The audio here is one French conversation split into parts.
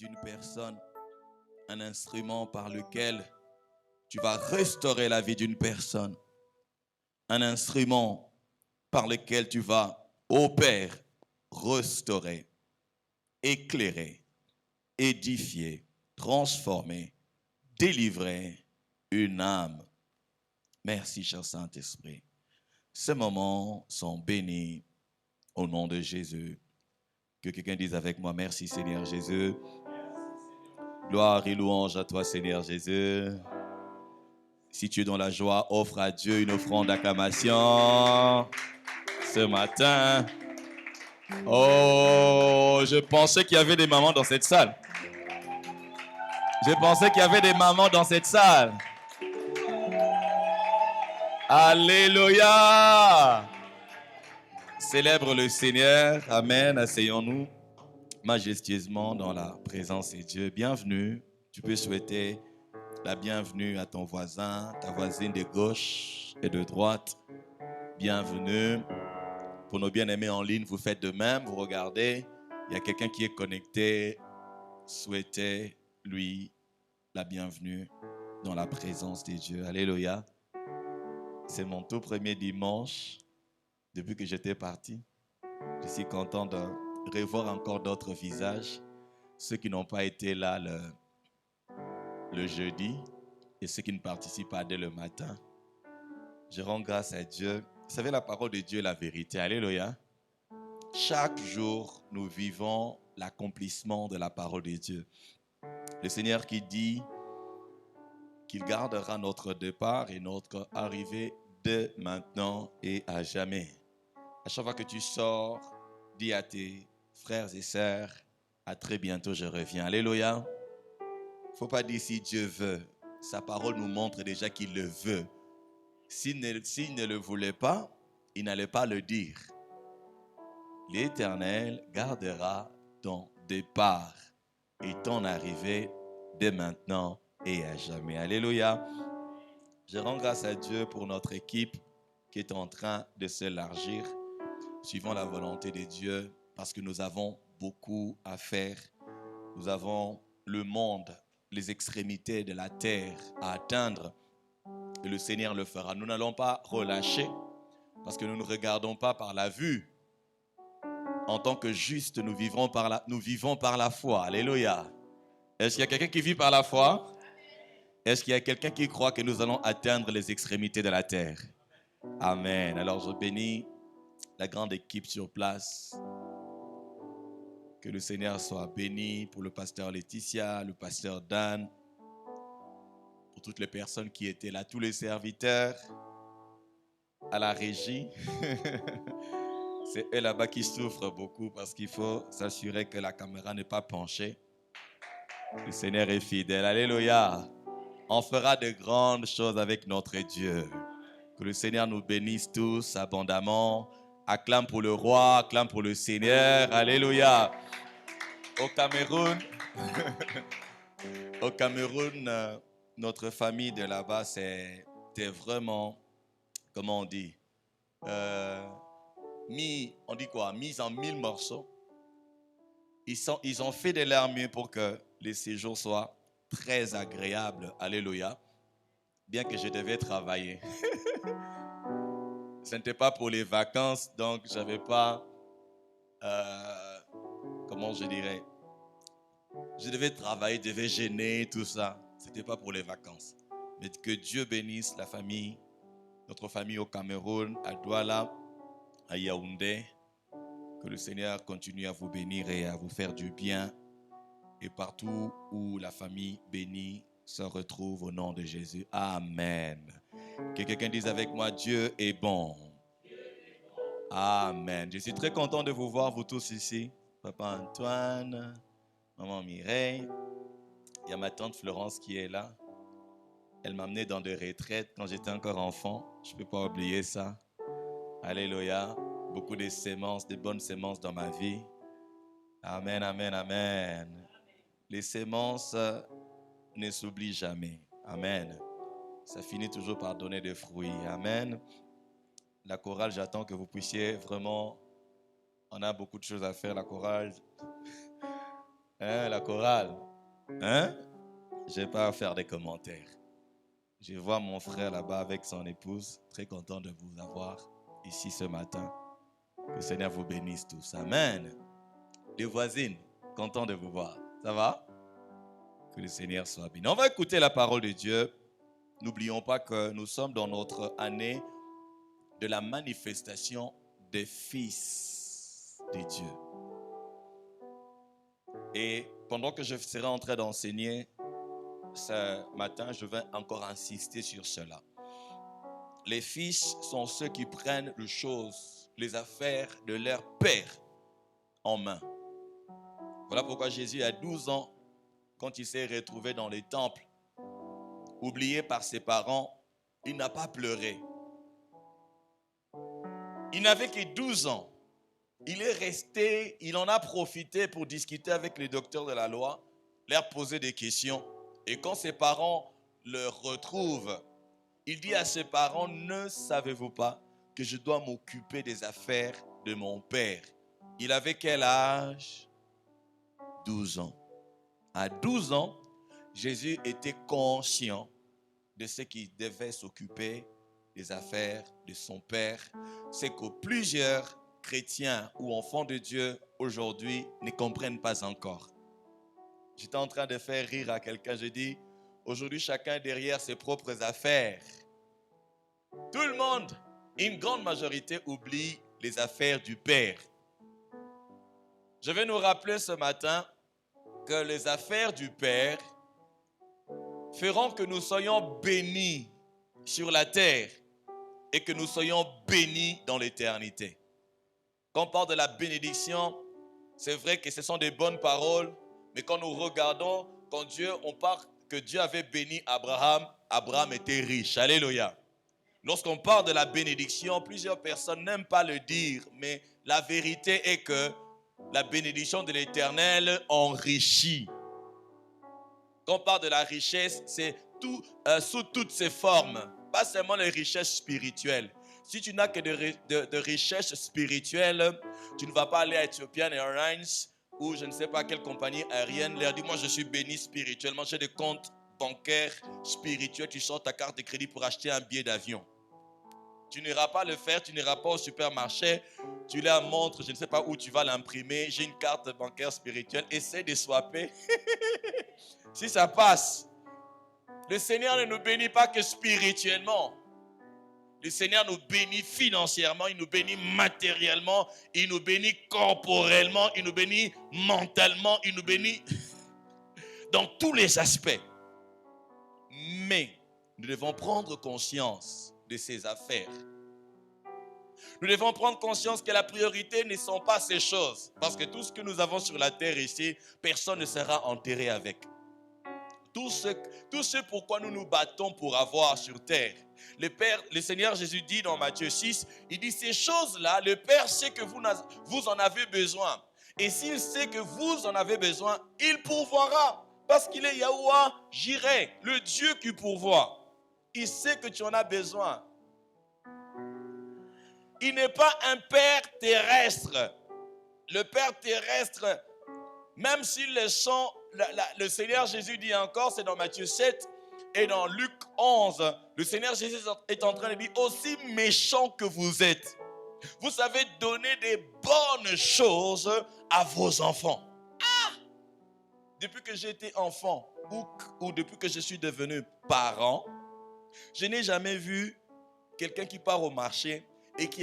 d'une personne, un instrument par lequel tu vas restaurer la vie d'une personne, un instrument par lequel tu vas, ô Père, restaurer, éclairer, édifier, transformer, délivrer une âme. Merci, cher Saint-Esprit. Ces moments sont bénis au nom de Jésus. Que quelqu'un dise avec moi, merci Seigneur Jésus. Gloire et louange à toi Seigneur Jésus. Si tu es dans la joie, offre à Dieu une offrande d'acclamation ce matin. Oh, je pensais qu'il y avait des mamans dans cette salle. Je pensais qu'il y avait des mamans dans cette salle. Alléluia. Célèbre le Seigneur. Amen. Asseyons-nous majestueusement dans la présence de Dieu. Bienvenue. Tu peux souhaiter la bienvenue à ton voisin, ta voisine de gauche et de droite. Bienvenue. Pour nos bien-aimés en ligne, vous faites de même. Vous regardez, il y a quelqu'un qui est connecté. Souhaitez lui la bienvenue dans la présence de Dieu. Alléluia. C'est mon tout premier dimanche depuis que j'étais parti. Je suis content de revoir encore d'autres visages. Ceux qui n'ont pas été là le jeudi et ceux qui ne participent pas dès le matin. Je rends grâce à Dieu. Vous savez, la parole de Dieu est la vérité. Alléluia. Chaque jour, nous vivons l'accomplissement de la parole de Dieu. Le Seigneur qui dit qu'il gardera notre départ et notre arrivée dès maintenant et à jamais. À chaque fois que tu sors, dis à tes frères et sœurs, à très bientôt, je reviens. Alléluia. Il ne faut pas dire si Dieu veut. Sa parole nous montre déjà qu'il le veut. S'il ne le voulait pas, il n'allait pas le dire. L'Éternel gardera ton départ et ton arrivée dès maintenant et à jamais. Alléluia. Je rends grâce à Dieu pour notre équipe qui est en train de s'élargir, suivant la volonté de Dieu, parce que nous avons beaucoup à faire. Nous avons le monde, les extrémités de la terre à atteindre. Et le Seigneur le fera. Nous n'allons pas relâcher, parce que nous ne regardons pas par la vue. En tant que justes, nous vivons par la foi. Alléluia. Est-ce qu'il y a quelqu'un qui vit par la foi? Est-ce qu'il y a quelqu'un qui croit que nous allons atteindre les extrémités de la terre? Amen. Alors je bénis la grande équipe sur place. Que le Seigneur soit béni pour le pasteur Laetitia, le pasteur Dan, pour toutes les personnes qui étaient là, tous les serviteurs, à la régie. C'est eux là-bas qui souffrent beaucoup parce qu'il faut s'assurer que la caméra n'est pas penchée. Le Seigneur est fidèle. Alléluia. On fera de grandes choses avec notre Dieu. Que le Seigneur nous bénisse tous abondamment. Acclame pour le roi, acclame pour le Seigneur. Alléluia. Au Cameroun, notre famille de là-bas, c'était vraiment, comment on dit, on dit quoi, mise en 1000 morceaux. Ils ont fait de leur mieux pour que les séjours soient très agréables. Alléluia. Bien que je devais travailler. Ce n'était pas pour les vacances, donc je n'avais pas, comment je dirais, je devais travailler, je devais gêner, tout ça. Ce n'était pas pour les vacances. Mais que Dieu bénisse la famille, notre famille au Cameroun, à Douala, à Yaoundé. Que le Seigneur continue à vous bénir et à vous faire du bien. Et partout où la famille bénie se retrouve au nom de Jésus. Amen. Que quelqu'un dise avec moi, Dieu est bon. Amen. Je suis très content de vous voir, vous tous ici. Papa Antoine, maman Mireille. Il y a ma tante Florence qui est là. Elle m'a amené dans des retraites quand j'étais encore enfant. Je ne peux pas oublier ça. Alléluia. Beaucoup de sémences, de bonnes sémences dans ma vie. Amen, amen, amen. Les sémences ne s'oublient jamais. Amen. Ça finit toujours par donner des fruits. Amen. La chorale, j'attends que vous puissiez vraiment... On a beaucoup de choses à faire, la chorale. Hein, la chorale. Hein? Je ne vais pas faire des commentaires. Je vois mon frère là-bas avec son épouse. Très content de vous avoir ici ce matin. Que le Seigneur vous bénisse tous. Amen. Les voisines, content de vous voir. Ça va? Que le Seigneur soit béni. On va écouter la parole de Dieu. N'oublions pas que nous sommes dans notre année de la manifestation des fils de Dieu. Et pendant que je serai en train d'enseigner ce matin, je vais encore insister sur cela. Les fils sont ceux qui prennent les choses, les affaires de leur père en main. Voilà pourquoi Jésus, à 12 ans, quand il s'est retrouvé dans les temples, oublié par ses parents, il n'a pas pleuré. Il n'avait que 12 ans. Il est resté, il en a profité pour discuter avec les docteurs de la loi, leur poser des questions. Et quand ses parents le retrouvent, il dit à ses parents, ne savez-vous pas que je dois m'occuper des affaires de mon père? Il avait quel âge? 12 ans. À 12 ans, Jésus était conscient de ce qu'il devait s'occuper des affaires de son père. C'est que plusieurs chrétiens ou enfants de Dieu aujourd'hui ne comprennent pas encore. J'étais en train de faire rire à quelqu'un, je dis, aujourd'hui chacun est derrière ses propres affaires. Tout le monde, une grande majorité oublie les affaires du Père. Je vais nous rappeler ce matin que les affaires du Père feront que nous soyons bénis sur la terre et que nous soyons bénis dans l'éternité. Quand on parle de la bénédiction, c'est vrai que ce sont des bonnes paroles, mais quand nous regardons, quand on parle que Dieu avait béni Abraham, Abraham était riche. Alléluia. Lorsqu'on parle de la bénédiction, plusieurs personnes n'aiment pas le dire, mais la vérité est que la bénédiction de l'Éternel enrichit. Quand on parle de la richesse, c'est tout, sous toutes ses formes, pas seulement les richesses spirituelles. Si tu n'as que de richesses spirituelles, tu ne vas pas aller à Ethiopian Airlines ou je ne sais pas quelle compagnie aérienne, leur dire moi je suis béni spirituellement, j'ai des comptes bancaires spirituels, tu sors ta carte de crédit pour acheter un billet d'avion. Tu n'iras pas le faire, tu n'iras pas au supermarché, tu la montres, je ne sais pas où tu vas l'imprimer, j'ai une carte bancaire spirituelle, essaie de swapper. Si ça passe, le Seigneur ne nous bénit pas que spirituellement. Le Seigneur nous bénit financièrement, il nous bénit matériellement, il nous bénit corporellement, il nous bénit mentalement, il nous bénit dans tous les aspects. Mais nous devons prendre conscience de ces affaires. Nous devons prendre conscience que la priorité ne sont pas ces choses. Parce que tout ce que nous avons sur la terre ici, personne ne sera enterré avec. Tout ce pourquoi nous nous battons pour avoir sur terre. Le Seigneur Jésus dit dans Matthieu 6, il dit ces choses-là, le Père sait que vous en avez besoin. Et s'il sait que vous en avez besoin, il pourvoira. Parce qu'il est Yahuwah Jireh, le Dieu qui pourvoit. Il sait que tu en as besoin. Il n'est pas un Père terrestre. Le Père terrestre, même s'ils le sont, le Seigneur Jésus dit encore, c'est dans Matthieu 7 et dans Luc 11, le Seigneur Jésus est en train de dire, aussi méchant que vous êtes, vous savez donner des bonnes choses à vos enfants. Ah! Depuis que j'ai été enfant ou depuis que je suis devenu parent, je n'ai jamais vu quelqu'un qui part au marché et qui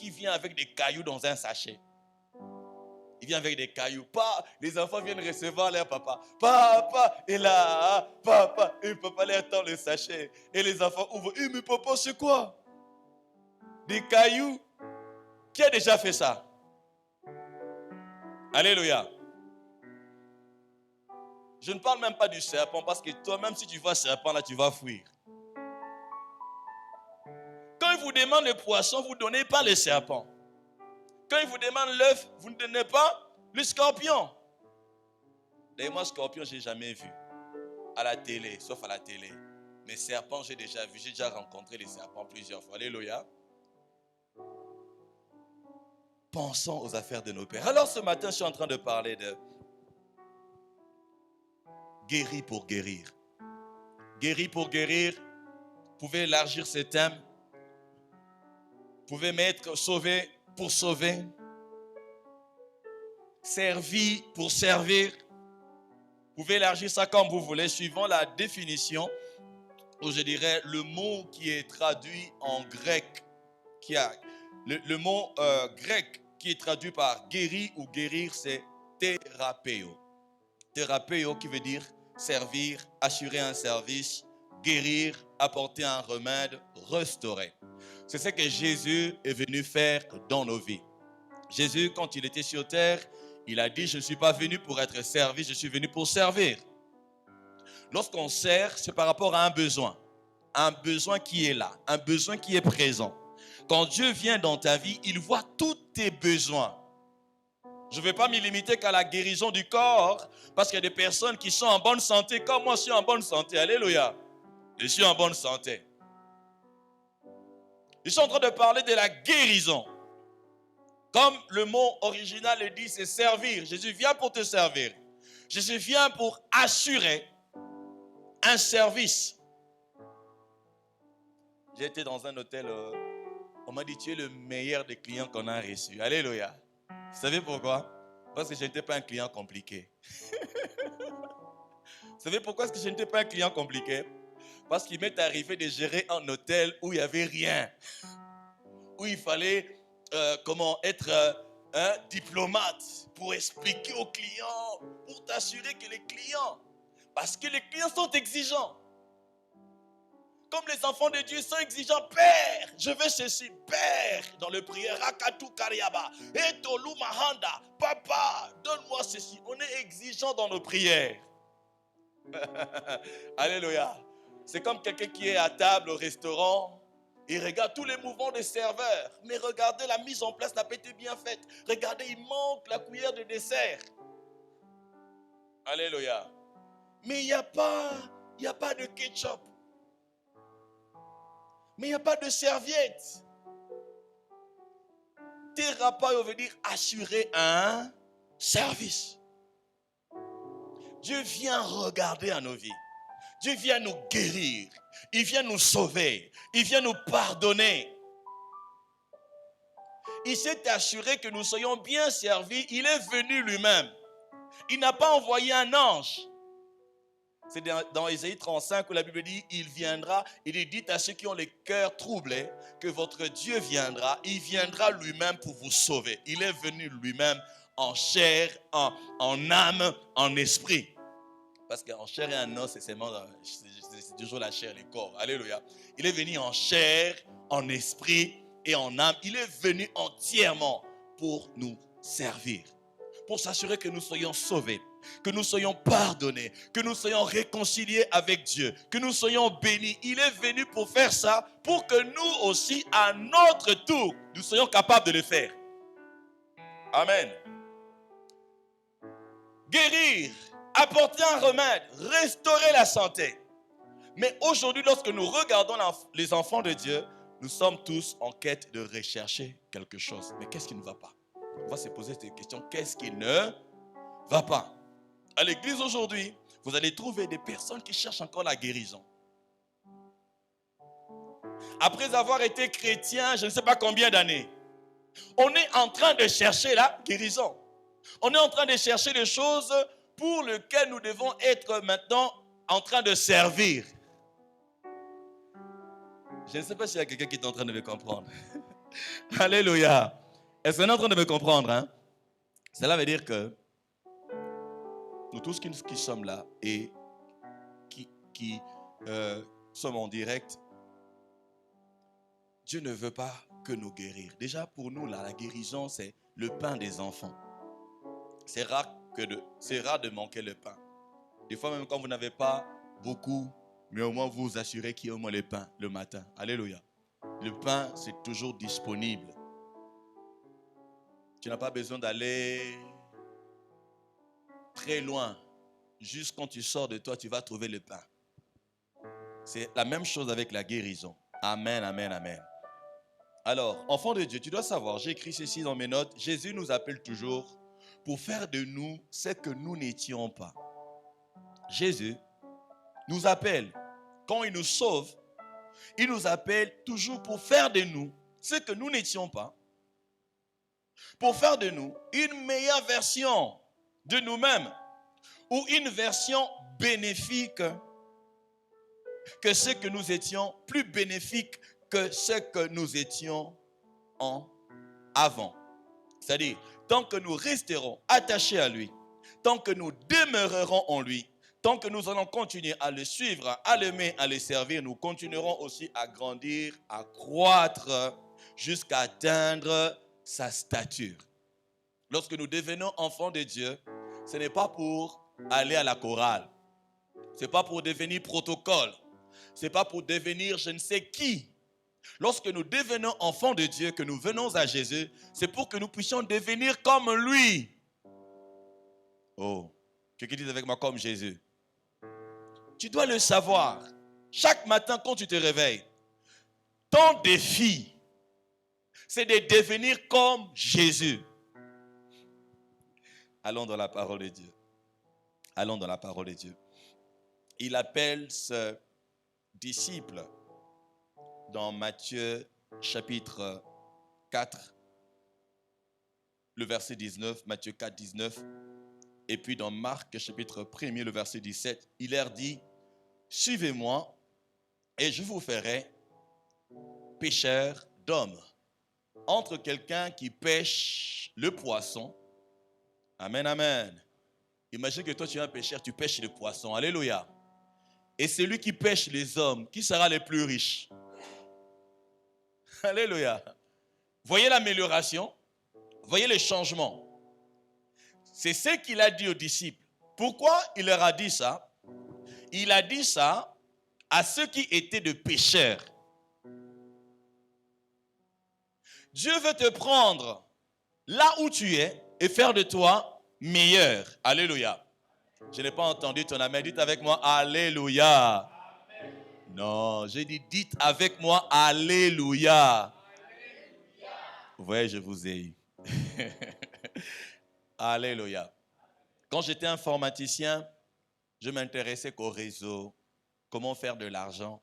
vient avec des cailloux dans un sachet. Il vient avec des cailloux. Les enfants viennent recevoir leur papa. Papa est là. Papa. Et papa leur tend le sachet. Et les enfants ouvrent. Mais papa, c'est quoi? Des cailloux. Qui a déjà fait ça? Alléluia. Je ne parle même pas du serpent parce que toi, même si tu vois serpent là, tu vas fuir. Quand il vous demande le poisson, vous ne donnez pas le serpent. Quand il vous demande l'œuf, vous ne donnez pas le scorpion. Et moi, scorpion, je n'ai jamais vu. À la télé, sauf à la télé. Mais serpents, j'ai déjà vu. J'ai déjà rencontré les serpents plusieurs fois. Alléluia. Pensons aux affaires de nos pères. Alors ce matin, je suis en train de parler de guéri pour guérir. Guéri pour guérir. Vous pouvez élargir ce thème. Vous pouvez mettre sauvé pour sauver. Servi pour servir. Vous pouvez élargir ça comme vous voulez, suivant la définition, ou je dirais le mot qui est traduit en grec. Le mot grec qui est traduit par guéri ou guérir, c'est thérapéo. Thérapéo qui veut dire servir, assurer un service, guérir, apporter un remède, restaurer. C'est ce que Jésus est venu faire dans nos vies. Jésus, quand il était sur terre, il a dit, je ne suis pas venu pour être servi, je suis venu pour servir. Lorsqu'on sert, c'est par rapport à un besoin qui est là, un besoin qui est présent. Quand Dieu vient dans ta vie, il voit tous tes besoins. Je ne vais pas me limiter qu'à la guérison du corps, parce qu'il y a des personnes qui sont en bonne santé, comme moi je suis en bonne santé. Alléluia. Je suis en bonne santé. Je suis en train de parler de la guérison. Comme le mot original le dit, c'est servir. Jésus vient pour te servir. Jésus vient pour assurer un service. J'ai été dans un hôtel, on m'a dit, tu es le meilleur des clients qu'on a reçus. Alléluia. Vous savez pourquoi? Parce que je n'étais pas un client compliqué. Vous savez pourquoi est-ce que je n'étais pas un client compliqué? Parce qu'il m'est arrivé de gérer un hôtel où il n'y avait rien. Où il fallait être un diplomate pour expliquer aux clients, pour t'assurer que les clients, parce que les clients sont exigeants. Comme les enfants de Dieu sont exigeants, Père, je veux ceci, Père, dans le prière, Rakatu Kariaba, Etolu Mahanda, Papa, donne-moi ceci. On est exigeant dans nos prières. Alléluia. C'est comme quelqu'un qui est à table au restaurant. Il regarde tous les mouvements des serveurs. Mais regardez, la mise en place n'a pas été bien faite. Regardez, il manque la cuillère de dessert. Alléluia. Mais il n'y a pas de ketchup. Mais il n'y a pas de serviette. Thérapie veut dire assurer un service. Dieu vient regarder à nos vies. Dieu vient nous guérir. Il vient nous sauver. Il vient nous pardonner. Il s'est assuré que nous soyons bien servis. Il est venu lui-même. Il n'a pas envoyé un ange. C'est dans Ésaïe 35 où la Bible dit, il viendra. Il est dit à ceux qui ont les cœurs troublés que votre Dieu viendra. Il viendra lui-même pour vous sauver. Il est venu lui-même en chair, en âme, en esprit. Parce qu'en chair et en os, c'est toujours la chair, le corps. Alléluia. Il est venu en chair, en esprit et en âme. Il est venu entièrement pour nous servir. Pour s'assurer que nous soyons sauvés, que nous soyons pardonnés, que nous soyons réconciliés avec Dieu, que nous soyons bénis. Il est venu pour faire ça, pour que nous aussi, à notre tour, nous soyons capables de le faire. Amen. Guérir, apporter un remède, restaurer la santé. Mais aujourd'hui, lorsque nous regardons les enfants de Dieu, nous sommes tous en quête de rechercher quelque chose. Mais qu'est-ce qui ne va pas? On va se poser cette question. Qu'est-ce qui ne va pas? À l'église aujourd'hui, vous allez trouver des personnes qui cherchent encore la guérison. Après avoir été chrétien, je ne sais pas combien d'années, on est en train de chercher la guérison. On est en train de chercher les choses pour lesquelles nous devons être maintenant en train de servir. Je ne sais pas s'il y a quelqu'un qui est en train de me comprendre. Alléluia. Est-ce qu'on est en train de me comprendre? Hein? Cela veut dire que nous tous qui sommes là et qui sommes en direct, Dieu ne veut pas que nous guérir. Déjà pour nous, là, la guérison, c'est le pain des enfants. C'est rare de manquer le pain. Des fois, même quand vous n'avez pas beaucoup, mais au moins vous vous assurez qu'il y a au moins le pain le matin. Alléluia. Le pain, c'est toujours disponible. Tu n'as pas besoin d'aller très loin. Juste quand tu sors de toi, tu vas trouver le pain. C'est la même chose avec la guérison. Amen, amen, amen. Alors, enfant de Dieu, tu dois savoir, j'ai écrit ceci dans mes notes, Jésus nous appelle toujours pour faire de nous ce que nous n'étions pas. Jésus nous appelle. Quand il nous sauve, il nous appelle toujours pour faire de nous ce que nous n'étions pas, pour faire de nous une meilleure version de nous-mêmes ou une version bénéfique que ce que nous étions, plus bénéfique que ce que nous étions avant. C'est-à-dire, tant que nous resterons attachés à lui, tant que nous demeurerons en lui, tant que nous allons continuer à le suivre, à l'aimer, à le servir, nous continuerons aussi à grandir, à croître jusqu'à atteindre sa stature. Lorsque nous devenons enfants de Dieu, ce n'est pas pour aller à la chorale, ce n'est pas pour devenir protocole, ce n'est pas pour devenir je ne sais qui. Lorsque nous devenons enfants de Dieu, que nous venons à Jésus, c'est pour que nous puissions devenir comme lui. Oh, quelqu'un dit avec moi comme Jésus. Tu dois le savoir. Chaque matin quand tu te réveilles, ton défi, c'est de devenir comme Jésus. Allons dans la parole de Dieu. Allons dans la parole de Dieu. Il appelle ce disciple dans Matthieu chapitre 4, le verset 19, Matthieu 4, 19, et puis dans Marc chapitre 1, le verset 17, il leur dit, suivez-moi et je vous ferai pêcheurs d'hommes. Entre quelqu'un qui pêche le poisson, amen, amen. Imagine que toi tu es un pêcheur, tu pêches le poisson, alléluia. Et celui qui pêche les hommes, qui sera le plus riche? Alléluia. Voyez l'amélioration, voyez les changements. C'est ce qu'il a dit aux disciples. Pourquoi il leur a dit ça? Il a dit ça à ceux qui étaient de pécheurs. Dieu veut te prendre là où tu es et faire de toi meilleur. Alléluia. Je n'ai pas entendu ton amen. Dites avec moi, alléluia. Amen. Non, j'ai dit, dites avec moi, alléluia. Vous voyez, je vous ai eu. Alléluia. Quand j'étais informaticien, je m'intéressais qu'au réseau, comment faire de l'argent.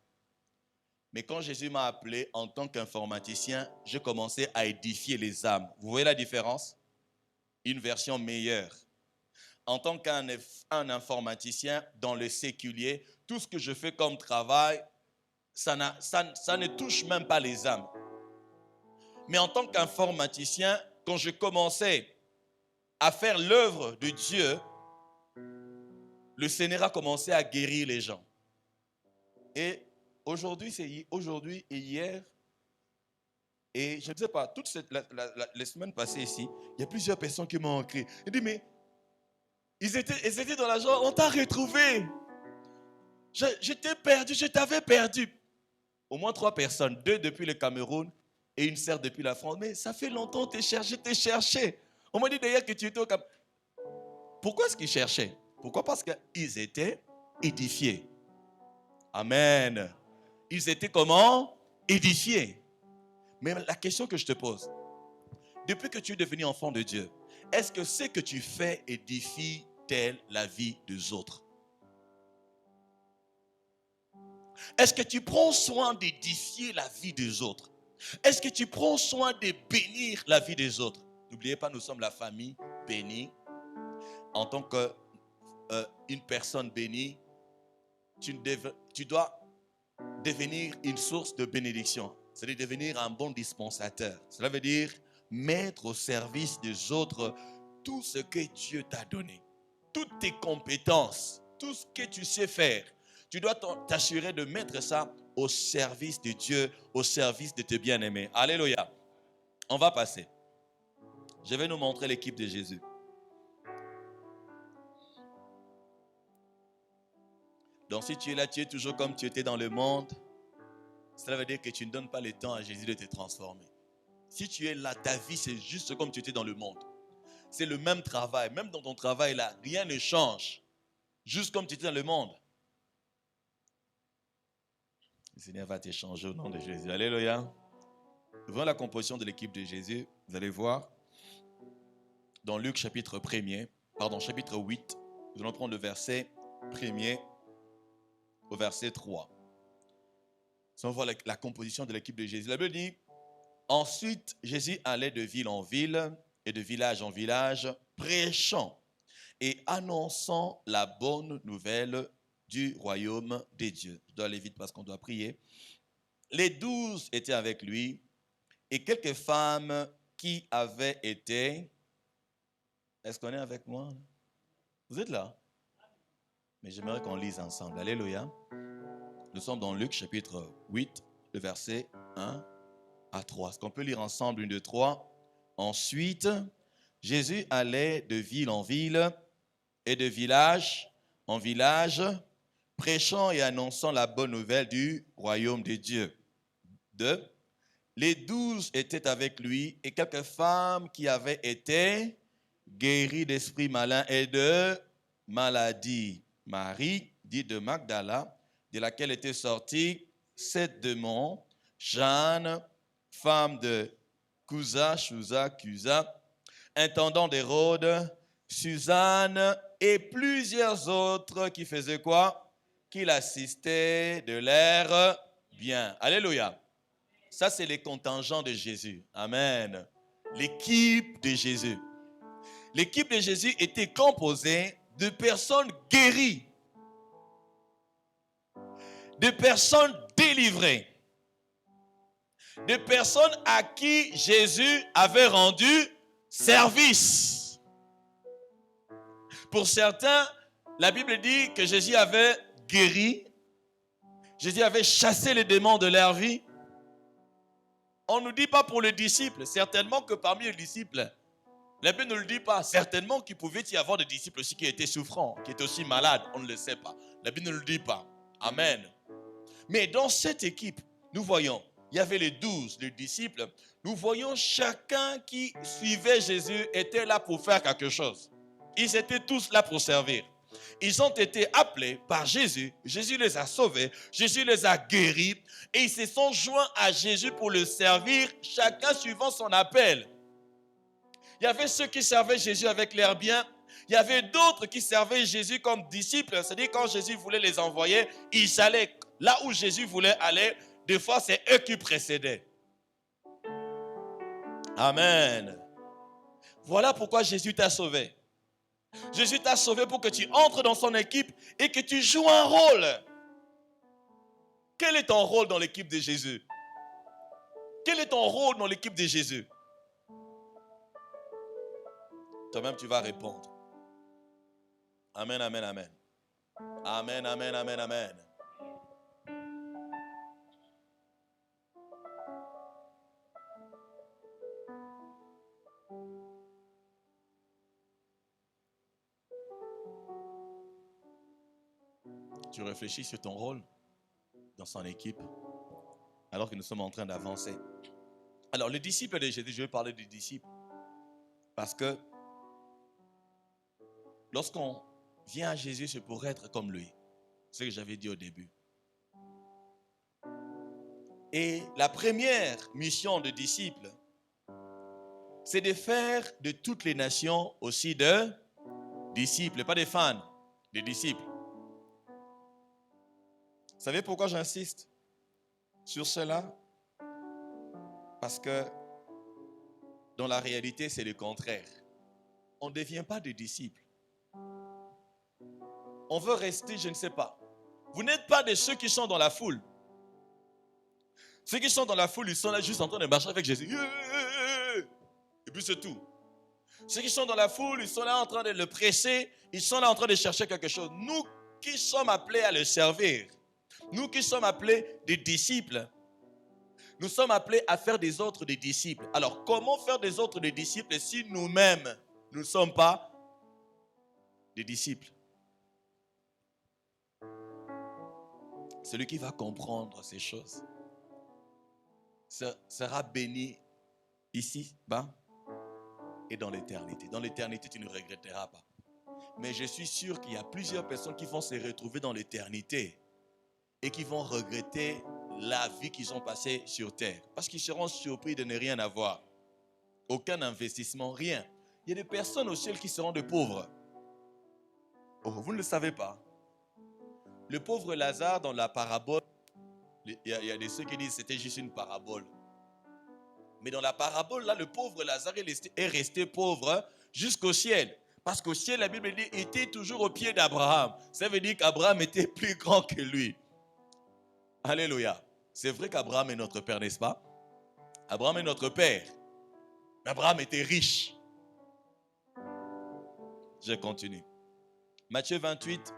Mais quand Jésus m'a appelé en tant qu'informaticien, je commençais à édifier les âmes. Vous voyez la différence? Une version meilleure. En tant qu'un informaticien dans le séculier, tout ce que je fais comme travail, ça ne touche même pas les âmes. Mais en tant qu'informaticien, quand je commençais à faire l'œuvre de Dieu, le Seigneur a commencé à guérir les gens. Et aujourd'hui, c'est aujourd'hui et hier, et je ne sais pas, toutes les semaines passées ici, il y a plusieurs personnes qui m'ont écrit. Ils disent, mais ils étaient dans la joie, on t'a retrouvé. Je t'ai perdu, je t'avais perdu. Au moins 3 personnes, 2 depuis le Cameroun et une sœur depuis la France. Mais ça fait longtemps que je t'ai cherché. On m'a dit d'ailleurs que tu étais au Cameroun. Pourquoi est-ce qu'ils cherchaient? Pourquoi? Parce qu'ils étaient édifiés. Amen. Ils étaient comment? Édifiés. Mais la question que je te pose, depuis que tu es devenu enfant de Dieu, est-ce que ce que tu fais édifie-t-elle la vie des autres? Est-ce que tu prends soin d'édifier la vie des autres? Est-ce que tu prends soin de bénir la vie des autres? N'oubliez pas, nous sommes la famille bénie. En tant qu'une personne bénie, tu dois devenir une source de bénédiction. C'est-à-dire devenir un bon dispensateur. Cela veut dire mettre au service des autres tout ce que Dieu t'a donné. Toutes tes compétences, tout ce que tu sais faire. Tu dois t'assurer de mettre ça au service de Dieu, au service de tes bien-aimés. Alléluia. On va passer. Je vais nous montrer l'équipe de Jésus. Donc si tu es là, tu es toujours comme tu étais dans le monde, cela veut dire que tu ne donnes pas le temps à Jésus de te transformer. Si tu es là, ta vie c'est juste comme tu étais dans le monde. C'est le même travail, même dans ton travail là, rien ne change. Juste comme tu étais dans le monde. Le Seigneur va t'échanger au nom de Jésus. Alléluia. Devant la composition de l'équipe de Jésus, vous allez voir, dans Luc chapitre 8, nous allons prendre le verset 1er au verset 3. Si on voit la composition de l'équipe de Jésus, la Bible dit, ensuite Jésus allait de ville en ville et de village en village, prêchant et annonçant la bonne nouvelle du royaume des dieux. Je dois aller vite parce qu'on doit prier. Les 12 étaient avec lui et quelques femmes qui avaient été... Est-ce qu'on est avec moi? Vous êtes là? Mais j'aimerais qu'on lise ensemble. Alléluia. Nous sommes dans Luc chapitre 8, le verset 1 à 3. Est-ce qu'on peut lire ensemble 1, 2, 3? Ensuite, Jésus allait de ville en ville et de village en village, prêchant et annonçant la bonne nouvelle du royaume de Dieu. 2. Les 12 étaient avec lui et quelques femmes qui avaient été guéries d'esprits malins et de maladies. Marie, dite de Magdala, de laquelle étaient sortis 7 démons, Jeanne, femme de Cusa, intendant d'Hérode, Suzanne et plusieurs autres qui faisaient quoi? Qui l'assistaient de l'air bien. Alléluia. Ça, c'est les contingents de Jésus. Amen. L'équipe de Jésus. L'équipe de Jésus était composée de personnes guéries, de personnes délivrées, de personnes à qui Jésus avait rendu service. Pour certains, la Bible dit que Jésus avait guéri, Jésus avait chassé les démons de leur vie. On ne nous dit pas pour les disciples, certainement que parmi les disciples, la Bible ne le dit pas, certainement qu'il pouvait y avoir des disciples aussi qui étaient souffrants, qui étaient aussi malades, on ne le sait pas. La Bible ne le dit pas. Amen. Mais dans cette équipe, nous voyons, il y avait les 12, les disciples, nous voyons chacun qui suivait Jésus était là pour faire quelque chose. Ils étaient tous là pour servir. Ils ont été appelés par Jésus. Jésus les a sauvés. Jésus les a guéris. Et ils se sont joints à Jésus pour le servir, chacun suivant son appel. Il y avait ceux qui servaient Jésus avec l'air bien. Il y avait d'autres qui servaient Jésus comme disciples. C'est-à-dire quand Jésus voulait les envoyer, ils allaient là où Jésus voulait aller. Des fois, c'est eux qui précédaient. Amen. Voilà pourquoi Jésus t'a sauvé. Jésus t'a sauvé pour que tu entres dans son équipe et que tu joues un rôle. Quel est ton rôle dans l'équipe de Jésus? Quel est ton rôle dans l'équipe de Jésus? Toi-même, tu vas répondre. Amen, amen, amen. Amen, amen, amen, amen. Tu réfléchis sur ton rôle dans son équipe alors que nous sommes en train d'avancer. Alors, les disciples de Jésus, je vais parler des disciples parce que lorsqu'on vient à Jésus, c'est pour être comme lui. C'est ce que j'avais dit au début. Et la première mission de disciples, c'est de faire de toutes les nations aussi de disciples, pas des fans, des disciples. Vous savez pourquoi j'insiste sur cela? Parce que dans la réalité, c'est le contraire. On ne devient pas des disciples. On veut rester, je ne sais pas. Vous n'êtes pas de ceux qui sont dans la foule. Ceux qui sont dans la foule, ils sont là juste en train de marcher avec Jésus. Et puis c'est tout. Ceux qui sont dans la foule, ils sont là en train de le presser. Ils sont là en train de chercher quelque chose. Nous qui sommes appelés à le servir, nous qui sommes appelés des disciples, nous sommes appelés à faire des autres des disciples. Alors, comment faire des autres des disciples si nous-mêmes, nous ne sommes pas des disciples? Celui qui va comprendre ces choses sera béni ici-bas et dans l'éternité. Dans l'éternité, tu ne regretteras pas. Mais je suis sûr qu'il y a plusieurs personnes qui vont se retrouver dans l'éternité et qui vont regretter la vie qu'ils ont passée sur terre. Parce qu'ils seront surpris de ne rien avoir. Aucun investissement, rien. Il y a des personnes au ciel qui seront des pauvres. Oh, vous ne le savez pas. Le pauvre Lazare, dans la parabole, il y a des ceux qui disent que c'était juste une parabole. Mais dans la parabole, là, le pauvre Lazare est resté pauvre jusqu'au ciel. Parce qu'au ciel, la Bible dit, il était toujours au pied d'Abraham. Ça veut dire qu'Abraham était plus grand que lui. Alléluia. C'est vrai qu'Abraham est notre père, n'est-ce pas? Abraham est notre père. Mais Abraham était riche. Je continue. Matthieu 28,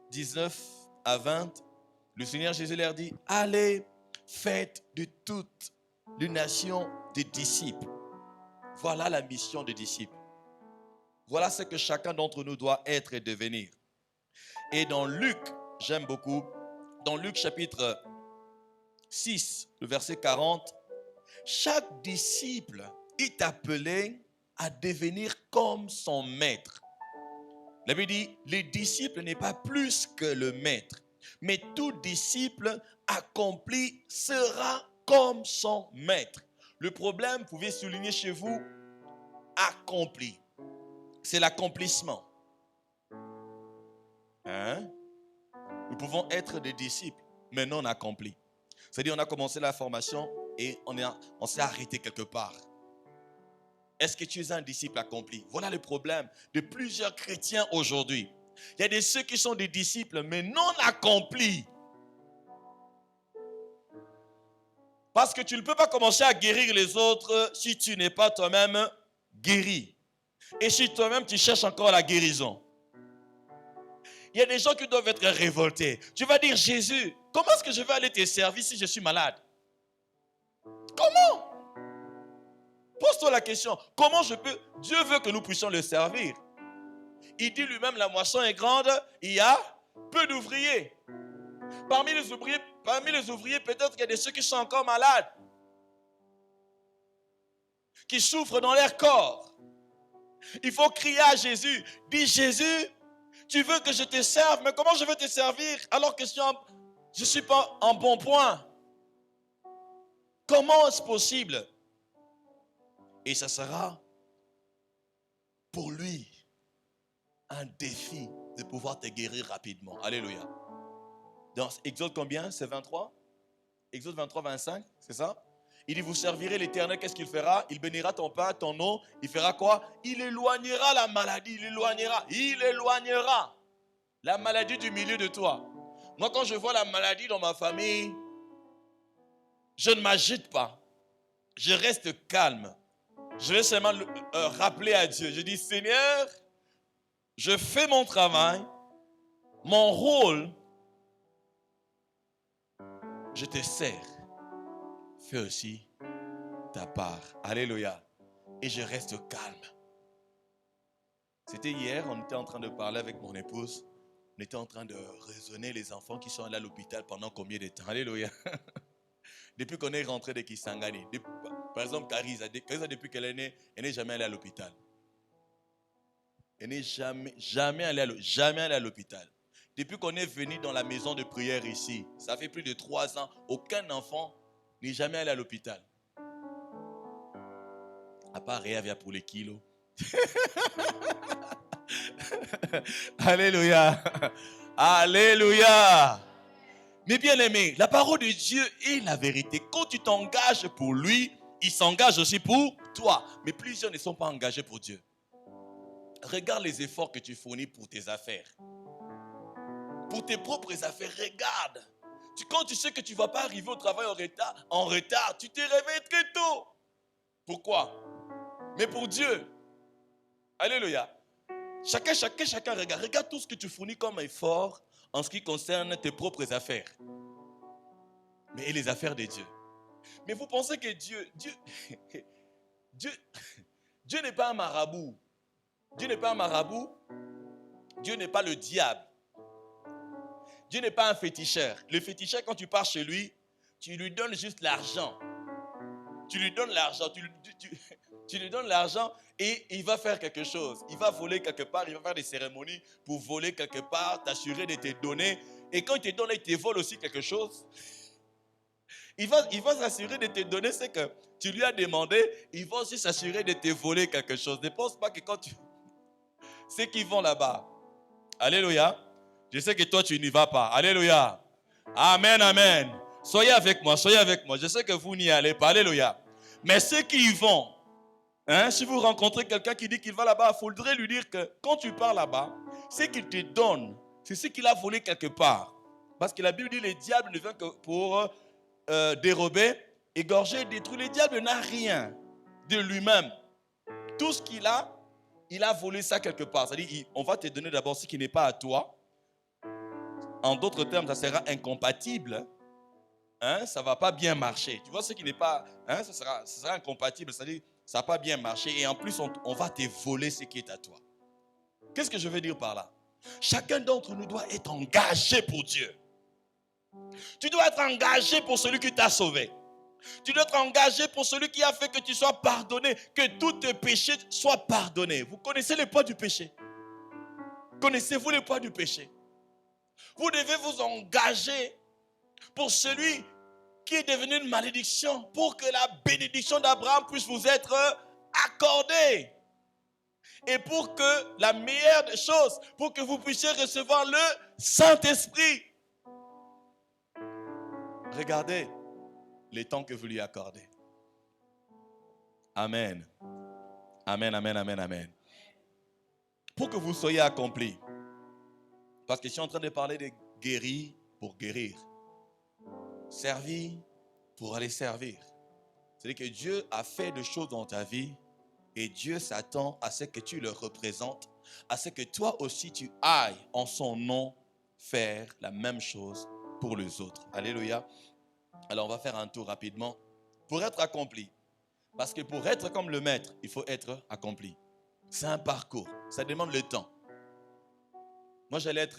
19 à 20. Le Seigneur Jésus leur dit, allez, faites de toutes les nations des disciples. Voilà la mission des disciples. Voilà ce que chacun d'entre nous doit être et devenir. Et dans Luc, j'aime beaucoup, dans Luc chapitre 6, le verset 40, chaque disciple est appelé à devenir comme son maître. La Bible dit, les disciples n'est pas plus que le maître, mais tout disciple accompli sera comme son maître. Le problème, vous pouvez souligner chez vous, accompli. C'est l'accomplissement. Nous pouvons être des disciples, mais non accomplis. C'est-à-dire, on a commencé la formation et on s'est arrêté quelque part. Est-ce que tu es un disciple accompli? Voilà le problème de plusieurs chrétiens aujourd'hui. Il y a ceux qui sont des disciples, mais non accomplis. Parce que tu ne peux pas commencer à guérir les autres si tu n'es pas toi-même guéri. Et si toi-même tu cherches encore la guérison. Il y a des gens qui doivent être révoltés. Tu vas dire, Jésus, comment est-ce que je vais aller te servir si je suis malade? Comment? Pose-toi la question, comment je peux? Dieu veut que nous puissions le servir. Il dit lui-même, la moisson est grande, il y a peu d'ouvriers. Parmi les ouvriers, peut-être qu'il y a ceux qui sont encore malades, qui souffrent dans leur corps. Il faut crier à Jésus. Dis, Jésus, tu veux que je te serve, mais comment je veux te servir alors que je ne suis pas en bon point? Comment est-ce possible? Et ça sera pour lui un défi de pouvoir te guérir rapidement. Alléluia. Dans Exode combien? C'est 23? Exode 23, 25, c'est ça? Il dit, vous servirez l'Éternel, qu'est-ce qu'il fera? Il bénira ton pain, ton eau. Il fera quoi? Il éloignera la maladie, il éloignera la maladie du milieu de toi. Moi, quand je vois la maladie dans ma famille, je ne m'agite pas. Je reste calme. Je vais seulement rappeler à Dieu. Je dis, Seigneur, je fais mon travail, mon rôle, je te sers. Fais aussi ta part. Alléluia. Et je reste calme. C'était hier, on était en train de parler avec mon épouse. On était en train de raisonner les enfants qui sont allés à l'hôpital pendant combien de temps. Alléluia. Depuis qu'on est rentré de Kisangani. Par exemple, Carisa, depuis qu'elle est née, elle n'est jamais allée à l'hôpital. Elle n'est jamais allée à l'hôpital. Depuis qu'on est venu dans la maison de prière ici, ça fait plus de 3 ans, aucun enfant n'est jamais allé à l'hôpital. À part Réa pour les kilos. Alléluia. Alléluia. Mais bien aimé, la parole de Dieu est la vérité. Quand tu t'engages pour lui, il s'engage aussi pour toi. Mais plusieurs ne sont pas engagés pour Dieu. Regarde les efforts que tu fournis pour tes affaires. Pour tes propres affaires, regarde. Quand tu sais que tu ne vas pas arriver au travail en retard, tu te réveilles très tôt. Pourquoi? Mais pour Dieu. Alléluia. Chacun regarde. Regarde tout ce que tu fournis comme effort en ce qui concerne tes propres affaires. Mais et les affaires de Dieu. Mais vous pensez que Dieu n'est pas un marabout. Dieu n'est pas un marabout. Dieu n'est pas le diable. Dieu n'est pas un féticheur. Le féticheur, quand tu pars chez lui, tu lui donnes juste l'argent. Tu lui donnes l'argent. Tu lui donnes l'argent et il va faire quelque chose. Il va voler quelque part. Il va faire des cérémonies pour voler quelque part, t'assurer de te donner. Et quand il te donne, il te vole aussi quelque chose. Il va s'assurer de te donner ce que tu lui as demandé. Il va aussi s'assurer de te voler quelque chose. Ne pense pas que quand ceux qui vont là-bas. Alléluia. Je sais que toi, tu n'y vas pas. Alléluia. Amen, amen. Soyez avec moi, soyez avec moi. Je sais que vous n'y allez pas. Alléluia. Mais ceux qui y vont, si vous rencontrez quelqu'un qui dit qu'il va là-bas, il faudrait lui dire que quand tu pars là-bas, ce qu'il te donne, c'est ce qu'il a volé quelque part. Parce que la Bible dit que le diable ne vient que pour dérober, égorger, détruire. Le diable n'a rien de lui-même. Tout ce qu'il a, il a volé ça quelque part. C'est-à-dire, on va te donner d'abord ce qui n'est pas à toi. En d'autres termes, ça sera incompatible. Ça ne va pas bien marcher. Tu vois, ce qui n'est pas, ça sera incompatible. C'est-à-dire, ça ne va pas bien marcher. Et en plus, on va te voler ce qui est à toi. Qu'est-ce que je veux dire par là? Chacun d'entre nous doit être engagé pour Dieu. Tu dois être engagé pour celui qui t'a sauvé. Tu dois être engagé pour celui qui a fait que tu sois pardonné, que tous tes péchés soient pardonnés. Vous connaissez le poids du péché? Connaissez-vous le poids du péché? Vous devez vous engager pour celui qui est devenu une malédiction, pour que la bénédiction d'Abraham puisse vous être accordée. Et pour que la meilleure des choses, pour que vous puissiez recevoir le Saint-Esprit. Regardez les temps que vous lui accordez. Amen. Amen, amen, amen, amen. Pour que vous soyez accomplis. Parce que je suis en train de parler de guérir pour guérir. Servir pour aller servir. C'est-à-dire que Dieu a fait des choses dans ta vie et Dieu s'attend à ce que tu le représentes, à ce que toi aussi tu ailles en son nom faire la même chose pour les autres. Alléluia. Alors on va faire un tour rapidement pour être accompli. Parce que pour être comme le maître, il faut être accompli. C'est un parcours, ça demande le temps. Moi j'allais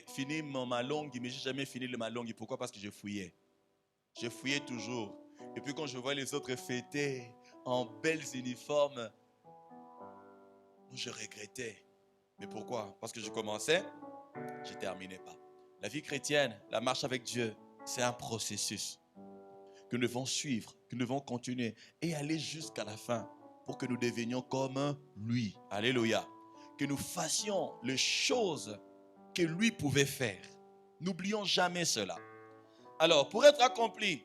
finir ma longue, mais je n'ai jamais fini ma longue. Pourquoi? Parce que je fouillais. Je fouillais toujours. Et puis quand je vois les autres fêter en belles uniformes, je regrettais. Mais pourquoi? Parce que je commençais, je ne terminais pas. La vie chrétienne, la marche avec Dieu, c'est un processus que nous devons suivre, que nous devons continuer et aller jusqu'à la fin pour que nous devenions comme lui. Alléluia. Que nous fassions les choses que lui pouvait faire. N'oublions jamais cela. Alors, pour être accompli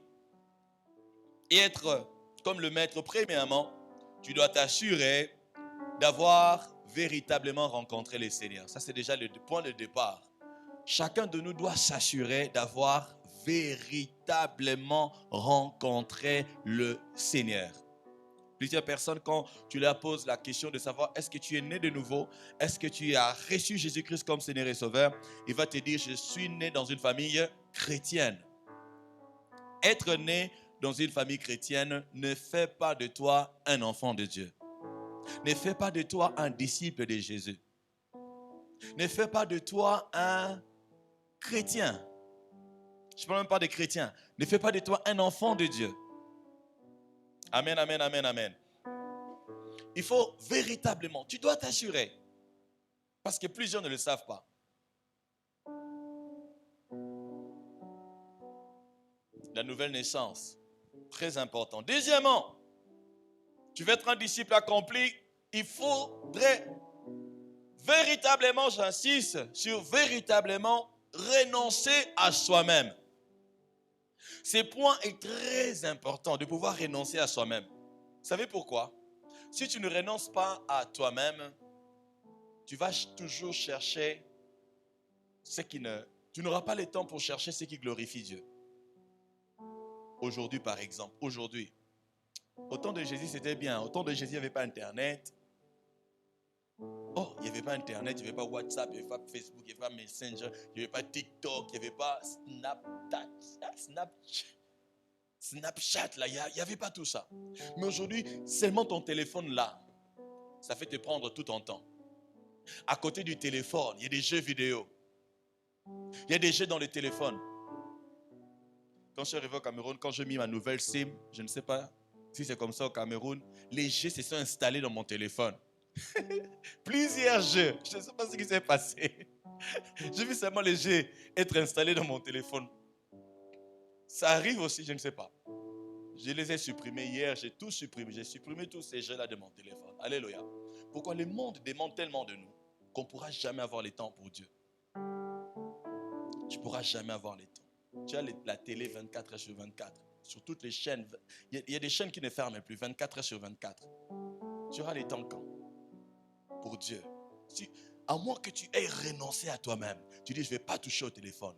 et être comme le maître, premièrement, tu dois t'assurer d'avoir véritablement rencontré le Seigneur. Ça, c'est déjà le point de départ. Chacun de nous doit s'assurer d'avoir véritablement rencontré le Seigneur. Plusieurs personnes, quand tu leur poses la question de savoir est-ce que tu es né de nouveau, est-ce que tu as reçu Jésus-Christ comme Seigneur et Sauveur, il va te dire je suis né dans une famille chrétienne. Être né dans une famille chrétienne ne fait pas de toi un enfant de Dieu. Ne fait pas de toi un disciple de Jésus. Ne fait pas de toi un chrétien. Je ne parle même pas de chrétien. Ne fais pas de toi un enfant de Dieu. Amen, amen, amen, amen. Il faut véritablement, tu dois t'assurer. Parce que plusieurs ne le savent pas. La nouvelle naissance, très important. Deuxièmement, tu veux être un disciple accompli, il faudrait véritablement, j'insiste sur véritablement renoncer à soi-même. Ce point est très important de pouvoir renoncer à soi-même. Vous savez pourquoi? Si tu ne renonces pas à toi-même, tu vas toujours chercher ce qui ne... Tu n'auras pas le temps pour chercher ce qui glorifie Dieu. Aujourd'hui, par exemple, aujourd'hui, au temps de Jésus, c'était bien. Au temps de Jésus, il n'y avait pas Internet. Oh, il n'y avait pas Internet, il n'y avait pas WhatsApp, il n'y avait pas Facebook, il n'y avait pas Messenger, il n'y avait pas TikTok, il n'y avait pas Snapchat, là, il n'y avait pas tout ça. Mais aujourd'hui, seulement ton téléphone là, ça fait te prendre tout ton temps. À côté du téléphone, il y a des jeux vidéo. Il y a des jeux dans le téléphone. Quand je suis arrivé au Cameroun, quand j'ai mis ma nouvelle SIM, je ne sais pas si c'est comme ça au Cameroun, les jeux se sont installés dans mon téléphone. Plusieurs jeux. Je ne sais pas ce qui s'est passé. J'ai vu seulement les jeux être installés dans mon téléphone. Ça arrive aussi, je ne sais pas. Je les ai supprimés hier, j'ai tout supprimé. J'ai supprimé tous ces jeux-là de mon téléphone. Alléluia. Pourquoi le monde demande tellement de nous? qu'on ne pourra jamais avoir le temps pour Dieu. Tu ne pourras jamais avoir le temps. Tu as la télé 24 heures sur 24. Sur toutes les chaînes. Il y a des chaînes qui ne ferment plus 24 heures sur 24. Tu auras le temps quand? Pour Dieu. À moins que tu aies renoncé à toi-même. Tu dis, je ne vais pas toucher au téléphone.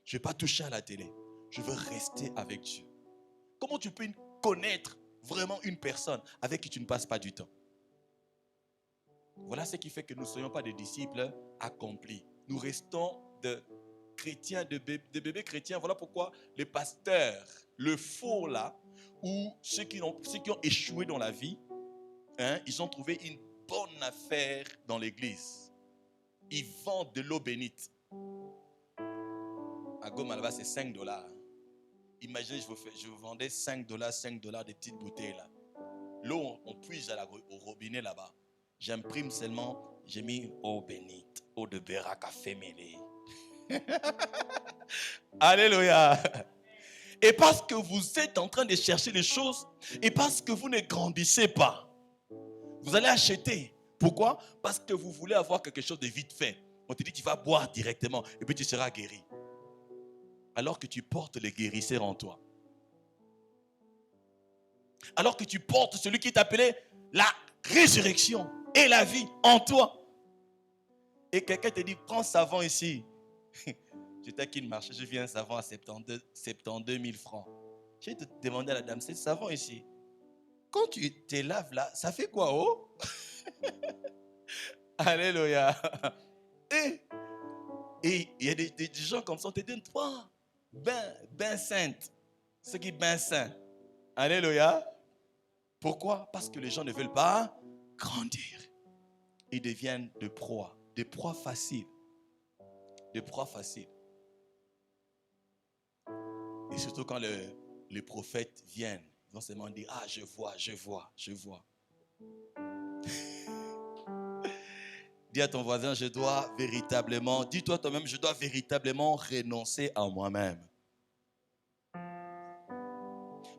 Je ne vais pas toucher à la télé. Je veux rester avec Dieu. Comment tu peux connaître vraiment une personne avec qui tu ne passes pas du temps? Voilà ce qui fait que nous ne soyons pas des disciples accomplis. Nous restons de chrétiens, de bébés chrétiens. Voilà pourquoi les pasteurs, le faux là, ou ceux qui ont échoué dans la vie, ils ont trouvé une bonne affaire dans l'église. Ils vendent de l'eau bénite. À Goma, là-bas, c'est $5. Imaginez, je vous vendais $5, des petites bouteilles là. L'eau, on puise au robinet là-bas. J'imprime seulement, j'ai mis eau bénite, eau de Béra café mêlé. Alléluia. Et parce que vous êtes en train de chercher les choses, et parce que vous ne grandissez pas, vous allez acheter. Pourquoi? Parce que vous voulez avoir quelque chose de vite fait. On te dit tu vas boire directement et puis tu seras guéri. Alors que tu portes le guérisseur en toi. Alors que tu portes celui qui t'appelait la résurrection et la vie en toi. Et quelqu'un te dit, prends savon ici. J'étais à qui marché, je viens un savon à 72 000 francs. J'ai demandé à la dame, c'est savon ici. Quand tu te laves là, ça fait quoi, oh? Alléluia. Et il y a des gens comme ça, on te donne trois bains saintes. Ce qui est bain saint. Alléluia. Pourquoi? Parce que les gens ne veulent pas grandir. Ils deviennent des proies faciles. Des proies faciles. Et surtout quand les prophètes viennent, ils vont seulement dire, ah, je vois. Dis à ton voisin, dis-toi toi-même, je dois véritablement renoncer à moi-même.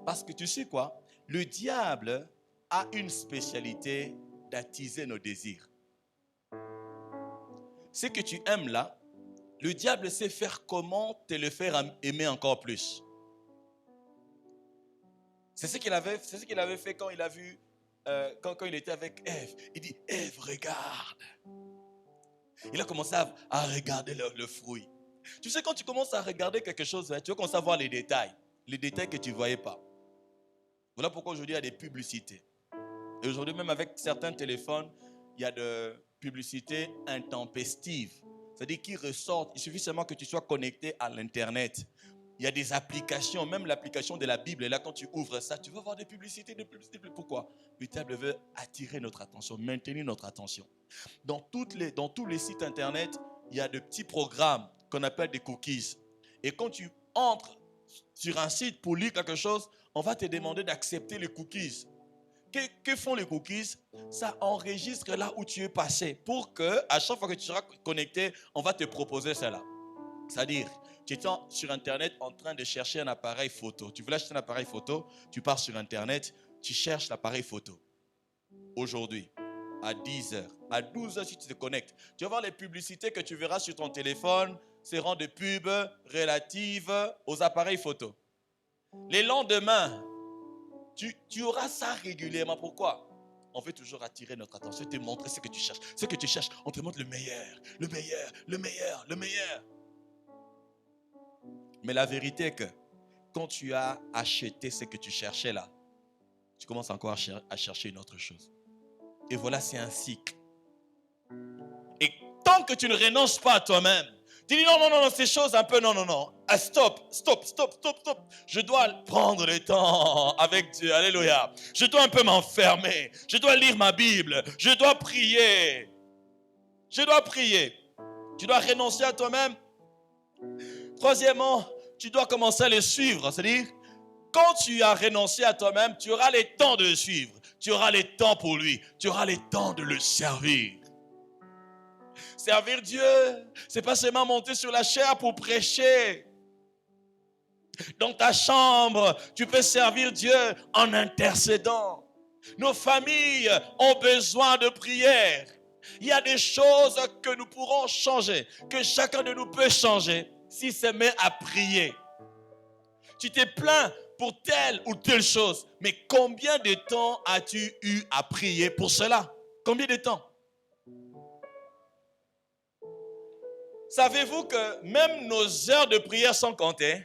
Parce que tu sais quoi? Le diable a une spécialité d'attiser nos désirs. Ce que tu aimes là, le diable sait faire comment te le faire aimer encore plus. C'est ce qu'il avait fait quand il a vu, quand il était avec Ève. Il dit, Ève, regarde. Il a commencé à regarder le fruit. Tu sais, quand tu commences à regarder quelque chose, tu vas commencer à voir les détails que tu ne voyais pas. Voilà pourquoi aujourd'hui il y a des publicités. Et aujourd'hui même avec certains téléphones, il y a des publicités intempestives. C'est-à-dire qui ressortent. Il suffit seulement que tu sois connecté à l'internet. Il y a des applications, même l'application de la Bible. Et là, quand tu ouvres ça, tu vas voir des publicités. Pourquoi? Le diable veut attirer notre attention, maintenir notre attention. Dans tous les sites internet, il y a de petits programmes qu'on appelle des cookies. Et quand tu entres sur un site pour lire quelque chose, on va te demander d'accepter les cookies. Que font les cookies? Ça enregistre là où tu es passé pour que, à chaque fois que tu seras connecté, on va te proposer cela. C'est-à-dire, tu es sur Internet en train de chercher un appareil photo. Tu veux acheter un appareil photo, tu pars sur Internet, tu cherches l'appareil photo. Aujourd'hui, à 10h, à 12h, si tu te connectes, tu vas voir les publicités que tu verras sur ton téléphone, seront des pubs relatives aux appareils photo. Les lendemains, tu auras ça régulièrement. Pourquoi? On veut toujours attirer notre attention, te montrer ce que tu cherches. Ce que tu cherches, on te montre le meilleur. Mais la vérité est que quand tu as acheté ce que tu cherchais là, tu commences encore à chercher une autre chose. Et voilà, c'est un cycle. Et tant que tu ne renonces pas à toi-même, tu dis non, ces choses un peu, non. Ah, stop. Je dois prendre le temps avec Dieu, alléluia. Je dois un peu m'enfermer. Je dois lire ma Bible. Je dois prier. Tu dois renoncer à toi-même. Troisièmement, tu dois commencer à le suivre. C'est-à-dire, quand tu as renoncé à toi-même, tu auras le temps de le suivre. Tu auras le temps pour lui. Tu auras le temps de le servir. Servir Dieu, c'est pas seulement monter sur la chaire pour prêcher. Dans ta chambre, tu peux servir Dieu en intercédant. Nos familles ont besoin de prière. Il y a des choses que nous pourrons changer, que chacun de nous peut changer s'il se met à prier. Tu t'es plaint pour telle ou telle chose, mais combien de temps as-tu eu à prier pour cela? Combien de temps? Savez-vous que même nos heures de prière sont comptées?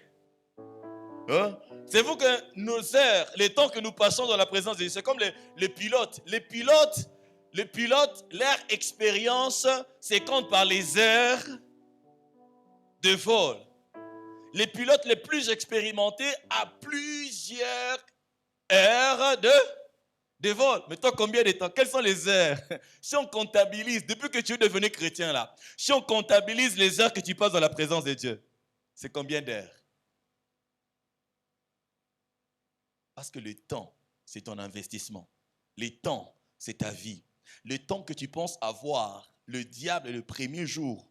Hein? Savez-vous que nos heures, les temps que nous passons dans la présence de Dieu, c'est comme les pilotes. Les pilotes, leur expérience, c'est compte par les heures de vol. Les pilotes les plus expérimentés à plusieurs heures de vol. Mais toi, combien de temps? Quelles sont les heures? Si on comptabilise, depuis que tu es devenu chrétien là, si on comptabilise les heures que tu passes dans la présence de Dieu, c'est combien d'heures? Parce que le temps, c'est ton investissement. Le temps, c'est ta vie. Le temps que tu penses avoir, le diable, le premier jour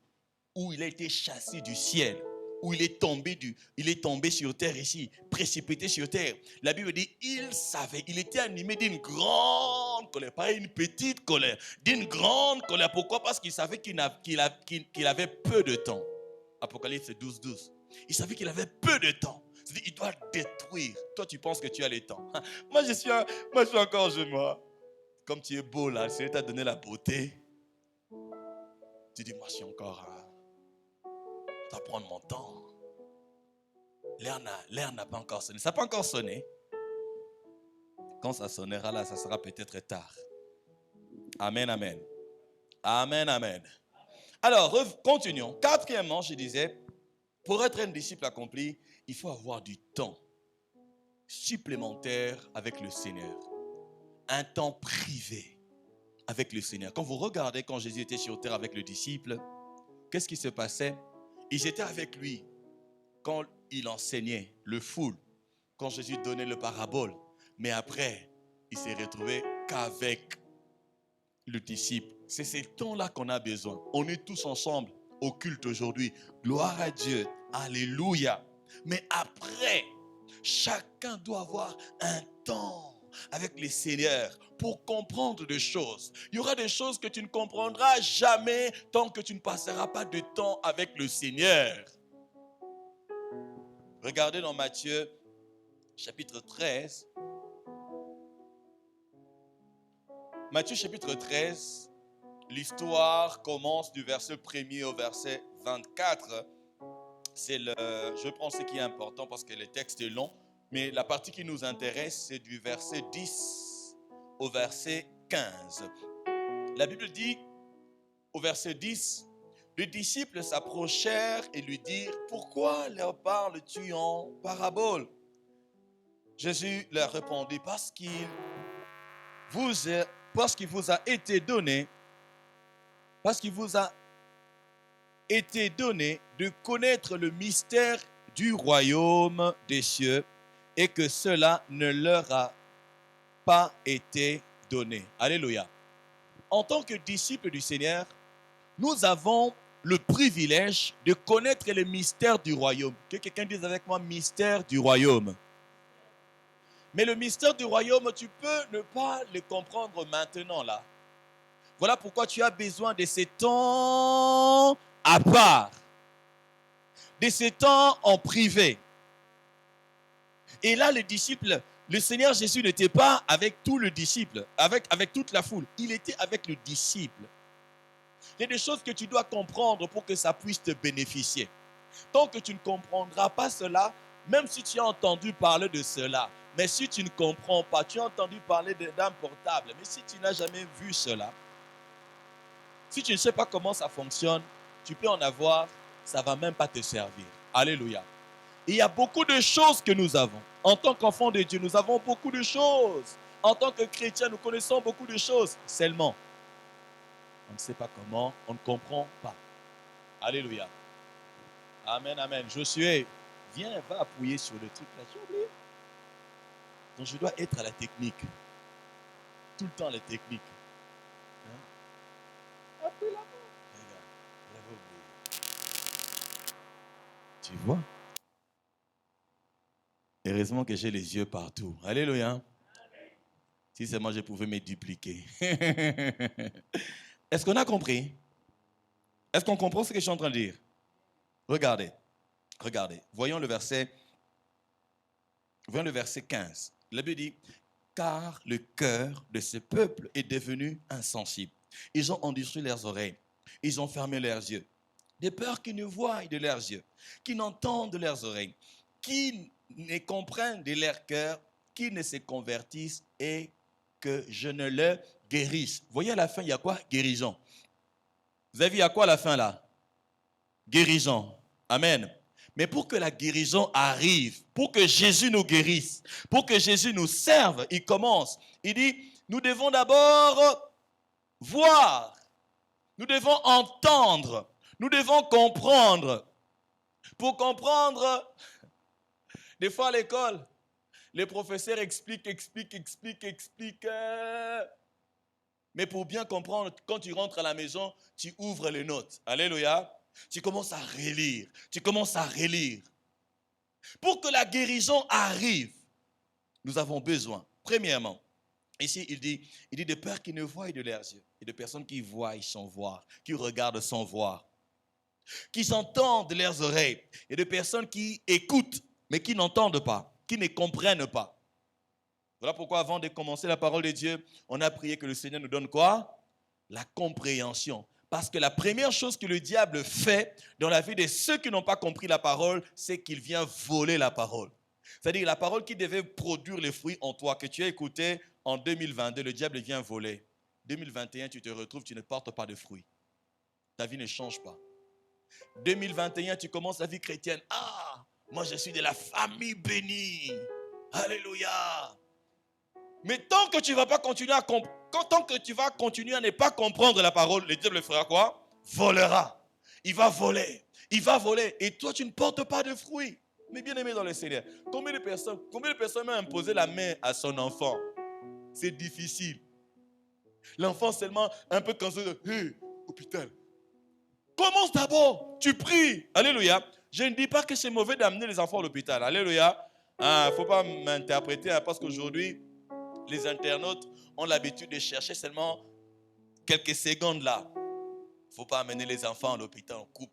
où il a été chassé du ciel, où il est tombé sur terre ici, précipité sur terre. La Bible dit, il savait, il était animé d'une grande colère, pas une petite colère, d'une grande colère. Pourquoi? Parce qu'il savait qu'il avait peu de temps. Apocalypse 12, 12. Il savait qu'il avait peu de temps. C'est-à-dire, il doit détruire. Toi, tu penses que tu as le temps. Moi, je suis encore jeune, moi. Comme tu es beau là, le Seigneur t'a donné la beauté. Tu dis, moi, je suis encore... je dois prendre mon temps. L'air n'a pas encore sonné. Ça n'a pas encore sonné. Quand ça sonnera là, ça sera peut-être tard. Amen, amen. Amen, amen. Alors, continuons. Quatrièmement, je disais, pour être un disciple accompli, il faut avoir du temps supplémentaire avec le Seigneur. Un temps privé avec le Seigneur. Quand vous regardez quand Jésus était sur terre avec le disciple, qu'est-ce qui se passait? Ils étaient avec lui quand il enseignait le foule, quand Jésus donnait le parabole. Mais après, il s'est retrouvé qu'avec le disciple. C'est ces temps-là qu'on a besoin. On est tous ensemble au culte aujourd'hui. Gloire à Dieu. Alléluia. Mais après, chacun doit avoir un temps avec le Seigneur pour comprendre des choses. Il y aura des choses que tu ne comprendras jamais tant que tu ne passeras pas de temps avec le Seigneur. Regardez dans Matthieu chapitre 13. Matthieu chapitre 13, l'histoire commence du verset 1er au verset 24. Je prends ce qui est important parce que le texte est long, mais la partie qui nous intéresse, c'est du verset 10 au verset 15. La Bible dit, au verset 10, les disciples s'approchèrent et lui dirent, « Pourquoi leur parles-tu en parabole ?» Jésus leur répondit, « Parce qu'il vous a été donné, de connaître le mystère du royaume des cieux et que cela ne leur a pas été donné. » Alléluia. En tant que disciples du Seigneur, nous avons le privilège de connaître les mystères du royaume. Que quelqu'un dise avec moi, mystère du royaume. Mais le mystère du royaume, tu peux ne pas le comprendre maintenant là. Voilà pourquoi tu as besoin de ces temps à part, de ces temps en privé. Et là, les disciples, le Seigneur Jésus n'était pas avec tout le disciple, avec toute la foule. Il était avec le disciple. Il y a des choses que tu dois comprendre pour que ça puisse te bénéficier. Tant que tu ne comprendras pas cela, même si tu as entendu parler de cela, mais si tu ne comprends pas, tu as entendu parler d'un portable, mais si tu n'as jamais vu cela, si tu ne sais pas comment ça fonctionne, tu peux en avoir, ça ne va même pas te servir. Alléluia. Et il y a beaucoup de choses que nous avons. En tant qu'enfants de Dieu, nous avons beaucoup de choses. En tant que chrétiens, nous connaissons beaucoup de choses. Seulement, on ne sait pas comment, on ne comprend pas. Alléluia. Amen, amen. Josué, viens, va appuyer sur le truc là. J'ai oublié. Donc je dois être à la technique. Tout le temps la technique. Hein? Appuie la main. Regarde, j'avais oublié. Tu vois? Heureusement que j'ai les yeux partout. Alléluia. Si seulement je pouvais me dupliquer. Est-ce qu'on a compris? Est-ce qu'on comprend ce que je suis en train de dire? Regardez. Voyons le verset 15. La Bible dit, car le cœur de ce peuple est devenu insensible. Ils ont endurci leurs oreilles. Ils ont fermé leurs yeux. De peur qu'ils ne voient de leurs yeux, qu'ils n'entendent de leurs oreilles, qu'ils ne comprennent de leur cœur, qu'ils ne se convertissent et que je ne le guérisse. Vous voyez à la fin, il y a quoi? Guérison. Vous avez vu, il y a quoi à la fin là? Guérison. Amen. Mais pour que la guérison arrive, pour que Jésus nous guérisse, pour que Jésus nous serve, il commence. Il dit, nous devons d'abord voir, nous devons entendre, nous devons comprendre. Pour comprendre, des fois à l'école, les professeurs expliquent. Mais pour bien comprendre, quand tu rentres à la maison, tu ouvres les notes. Alléluia. Tu commences à relire. Pour que la guérison arrive, nous avons besoin, premièrement, ici il dit de peur qu'ils ne voient de leurs yeux, et de personnes qui voient sans voir, qui regardent sans voir, qui s'entendent de leurs oreilles, et de personnes qui écoutent, mais qui n'entendent pas, qui ne comprennent pas. Voilà pourquoi avant de commencer la parole de Dieu, on a prié que le Seigneur nous donne quoi? La compréhension. Parce que la première chose que le diable fait dans la vie de ceux qui n'ont pas compris la parole, c'est qu'il vient voler la parole. C'est-à-dire la parole qui devait produire les fruits en toi, que tu as écouté en 2022, le diable vient voler. 2021, tu te retrouves, tu ne portes pas de fruits. Ta vie ne change pas. 2021, tu commences la vie chrétienne. Ah, moi je suis de la famille bénie. Alléluia. Mais tant que tu ne vas pas continuer à comprendre, tant que tu vas continuer à ne pas comprendre la parole, le diable fera quoi? Volera. Il va voler. Et toi, tu ne portes pas de fruits. Mais bien aimé dans le Seigneur, combien de personnes m'ont imposé la main à son enfant? C'est difficile. L'enfant seulement un peu cansé de hey, hôpital. Commence d'abord, tu pries. Alléluia. Je ne dis pas que c'est mauvais d'amener les enfants à l'hôpital. Alléluia. Il ne faut pas m'interpréter parce qu'aujourd'hui, les internautes ont l'habitude de chercher seulement quelques secondes là. Il ne faut pas amener les enfants à l'hôpital. On coupe.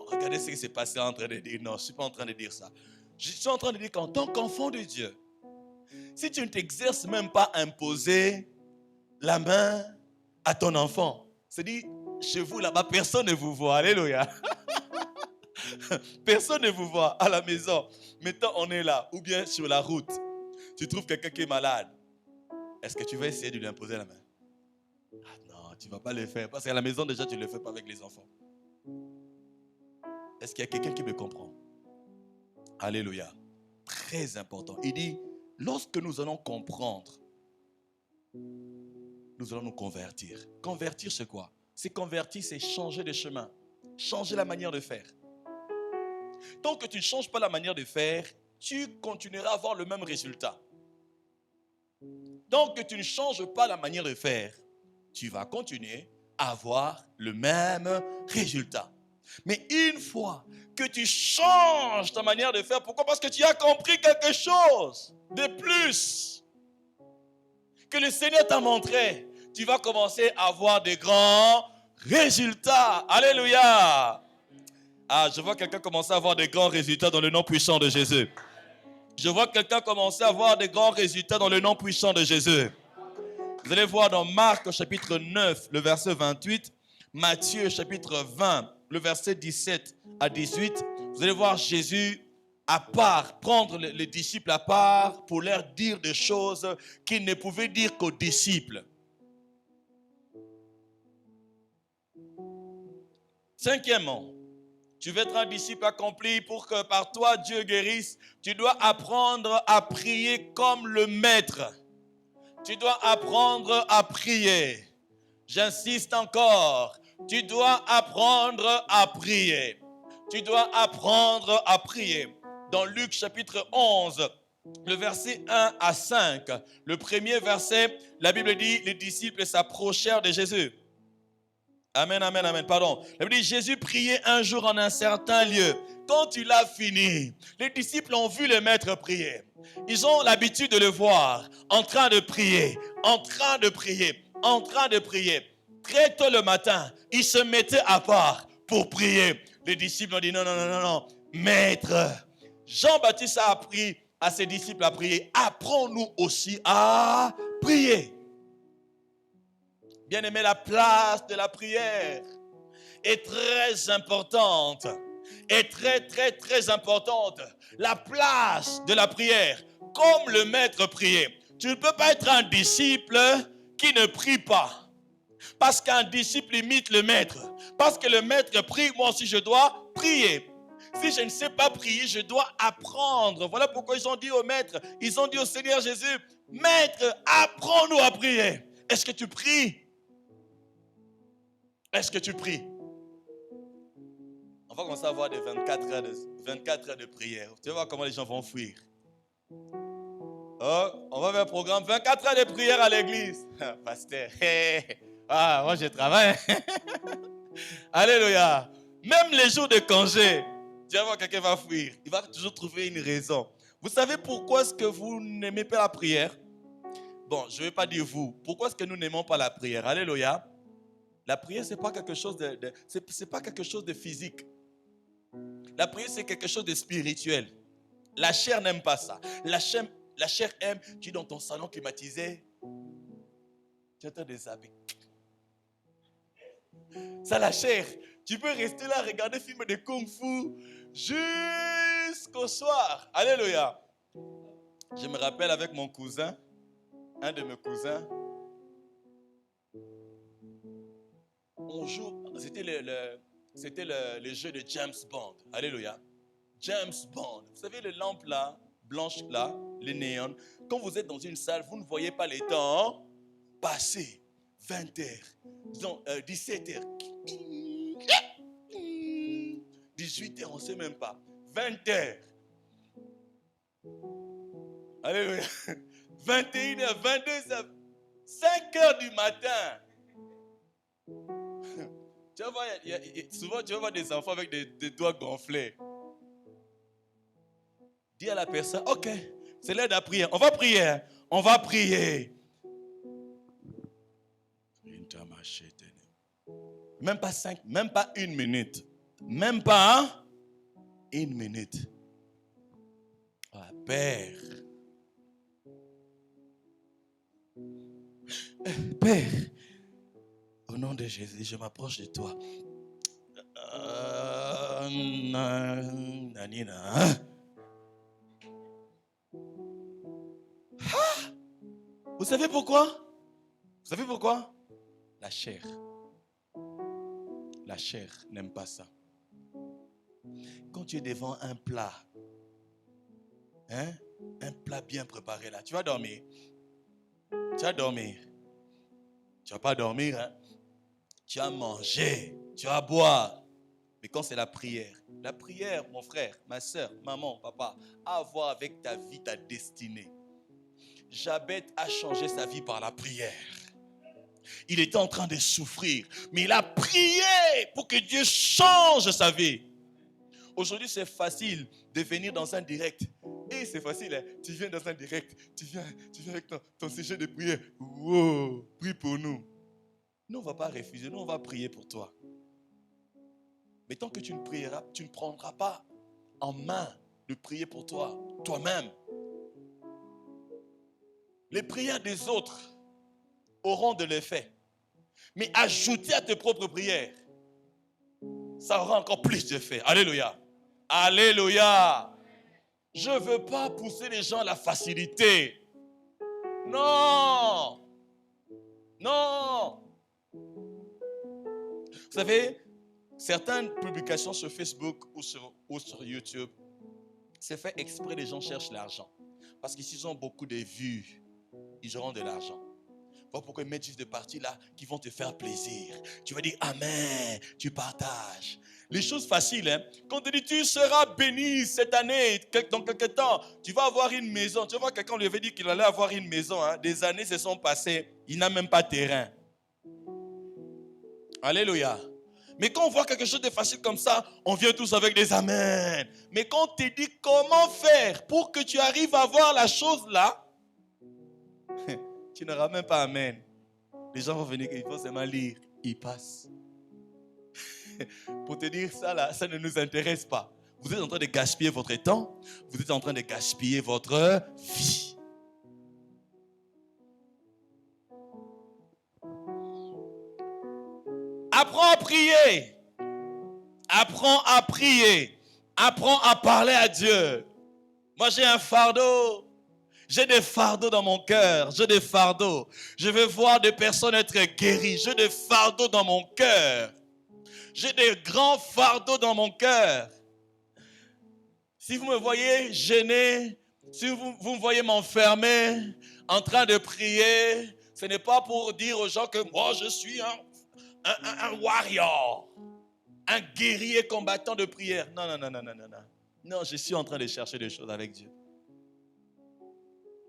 Regardez ce qui s'est passé en train de dire. Non, je ne suis pas en train de dire ça. Je suis en train de dire qu'en tant qu'enfant de Dieu, si tu ne t'exerces même pas à imposer la main à ton enfant, c'est-à-dire, chez vous là-bas, personne ne vous voit. Alléluia. Personne ne vous voit à la maison. Maintenant, on est là, ou bien sur la route. Tu trouves quelqu'un qui est malade. Est-ce que tu vas essayer de lui imposer la main? Ah non, tu ne vas pas le faire. Parce qu'à la maison, déjà, tu ne le fais pas avec les enfants. Est-ce qu'il y a quelqu'un qui me comprend? Alléluia. Très important. Il dit, lorsque nous allons comprendre, nous allons nous convertir. Convertir, c'est quoi? C'est convertir, c'est changer de chemin. Changer la manière de faire. Tant que tu ne changes pas la manière de faire, tu continueras à avoir le même résultat. Tant que tu ne changes pas la manière de faire, tu vas continuer à avoir le même résultat. Mais une fois que tu changes ta manière de faire, pourquoi? Parce que tu as compris quelque chose de plus que le Seigneur t'a montré. Tu vas commencer à avoir de grands résultats. Alléluia. Ah, je vois quelqu'un commencer à avoir de grands résultats dans le nom puissant de Jésus. Je vois quelqu'un commencer à avoir de grands résultats dans le nom puissant de Jésus. Vous allez voir dans Marc chapitre 9, le verset 28, Matthieu chapitre 20, le verset 17 à 18. Vous allez voir Jésus à part, prendre les disciples à part pour leur dire des choses qu'il ne pouvait dire qu'aux disciples. Cinquièmement, tu veux être un disciple accompli pour que par toi Dieu guérisse. Tu dois apprendre à prier comme le maître. Tu dois apprendre à prier. J'insiste encore. Tu dois apprendre à prier. Tu dois apprendre à prier. Dans Luc chapitre 11, le verset 1 à 5, le premier verset, la Bible dit, les disciples s'approchèrent de Jésus. Amen, amen, amen, pardon. La Bible dit, Jésus priait un jour en un certain lieu. Quand il a fini, les disciples ont vu le maître prier. Ils ont l'habitude de le voir en train de prier, en train de prier, en train de prier. très tôt le matin, ils se mettaient à part pour prier. Les disciples ont dit non, non, non, non, non. Maître, Jean-Baptiste a appris à ses disciples à prier. Apprends-nous aussi à prier. Bien aimé, la place de la prière est très importante. Est très, très, très importante. La place de la prière, comme le maître priait. Tu ne peux pas être un disciple qui ne prie pas. Parce qu'un disciple imite le maître. Parce que le maître prie, moi aussi je dois prier. Si je ne sais pas prier, je dois apprendre. Voilà pourquoi ils ont dit au maître, ils ont dit au Seigneur Jésus, Maître, apprends-nous à prier. Est-ce que tu pries? Est-ce que tu pries? On va commencer à avoir des 24 heures de prière. Tu vas voir comment les gens vont fuir. Oh, on va faire un programme 24 heures de prière à l'église. Pasteur, moi je travaille. Alléluia. Même les jours de congé, tu vas voir quelqu'un va fuir. Il va toujours trouver une raison. Vous savez pourquoi est-ce que vous n'aimez pas la prière? Bon, je ne vais pas dire vous. Pourquoi est-ce que nous n'aimons pas la prière? Alléluia. La prière, ce n'est pas quelque chose c'est pas quelque chose de physique. La prière, c'est quelque chose de spirituel. La chair n'aime pas ça. La chair aime, tu es dans ton salon climatisé, tu es en train de zapper. Ça, la chair. Tu peux rester là, regarder des films de kung-fu jusqu'au soir. Alléluia. Je me rappelle avec mon cousin, un de mes cousins, on joue, c'était le jeu de James Bond. Alléluia. James Bond. Vous savez, les lampes là, blanches là, les néons. Quand vous êtes dans une salle, vous ne voyez pas les temps passer. 20 heures, disons 17 heures, 18 heures, on ne sait même pas. 20 heures. Alléluia. 21 heures, 22 heures, 5 heures du matin. Tu vas voir, souvent tu vas voir des enfants avec des doigts gonflés. Dis à la personne, ok, c'est l'heure de la prière. On va prier. On va prier. Même pas 5, même pas 1 minute. Même pas 1 minute. Ah, Père. Père, au nom de Jésus, je m'approche de toi. Vous savez pourquoi? Vous savez pourquoi? La chair. La chair n'aime pas ça. Quand tu es devant un plat, un plat bien préparé là, tu vas dormir. Tu vas dormir. Tu vas pas dormir, Tu vas manger, tu vas boire. Mais quand c'est la prière, mon frère, ma soeur, maman, papa, a à voir avec ta vie, ta destinée. Jabez a changé sa vie par la prière. Il était en train de souffrir, mais il a prié pour que Dieu change sa vie. Aujourd'hui, c'est facile de venir dans un direct. Et c'est facile, tu viens dans un direct, tu viens avec ton sujet de prière. Wow, prie pour nous. Nous, on ne va pas refuser, nous, on va prier pour toi. Mais tant que tu ne prieras, tu ne prendras pas en main de prier pour toi, toi-même. Les prières des autres auront de l'effet. Mais ajouter à tes propres prières, ça aura encore plus d'effet. Alléluia. Alléluia. Je ne veux pas pousser les gens à la facilité. Non. Non. Vous savez, certaines publications sur Facebook ou sur YouTube, c'est fait exprès, les gens cherchent l'argent. Parce que s'ils ont beaucoup de vues, ils auront de l'argent. Voilà pourquoi ils mettent juste des parties là qui vont te faire plaisir. Tu vas dire Amen, tu partages. Les choses faciles, quand on te dit tu seras béni cette année, dans quelques temps, tu vas avoir une maison. Tu vois, quelqu'un lui avait dit qu'il allait avoir une maison. Des années se sont passées, il n'a même pas de terrain. Alléluia. Mais quand on voit quelque chose de facile comme ça, on vient tous avec des Amen. Mais quand on te dit comment faire pour que tu arrives à voir la chose là, tu n'auras même pas Amen. Les gens vont venir, ils vont seulement lire. il passe. Pour te dire ça, là, ça ne nous intéresse pas. Vous êtes en train de gaspiller votre temps. Vous êtes en train de gaspiller votre vie. Apprends à prier. Apprends à prier. Apprends à parler à Dieu. Moi, j'ai un fardeau. J'ai des fardeaux dans mon cœur. J'ai des fardeaux. Je veux voir des personnes être guéries. J'ai des fardeaux dans mon cœur. J'ai des grands fardeaux dans mon cœur. Si vous me voyez gêné, si vous me voyez m'enfermer, en train de prier, ce n'est pas pour dire aux gens que moi, je suis un warrior, un guerrier combattant de prière. Non. Non, je suis en train de chercher des choses avec Dieu.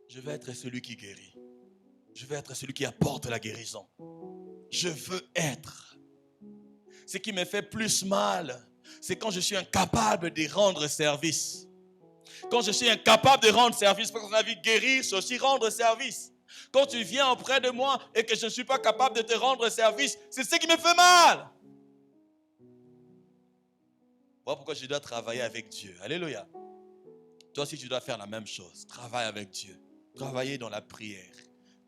Je veux être celui qui guérit. Je veux être celui qui apporte la guérison. Je veux être. Ce qui me fait plus mal, c'est quand je suis incapable de rendre service. Quand je suis incapable de rendre service, parce qu'on a vu guérir, c'est aussi rendre service. Quand tu viens auprès de moi et que je ne suis pas capable de te rendre service, c'est ce qui me fait mal. Voilà pourquoi je dois travailler avec Dieu. Alléluia. Toi aussi, tu dois faire la même chose. Travaille avec Dieu. Travailler dans la prière.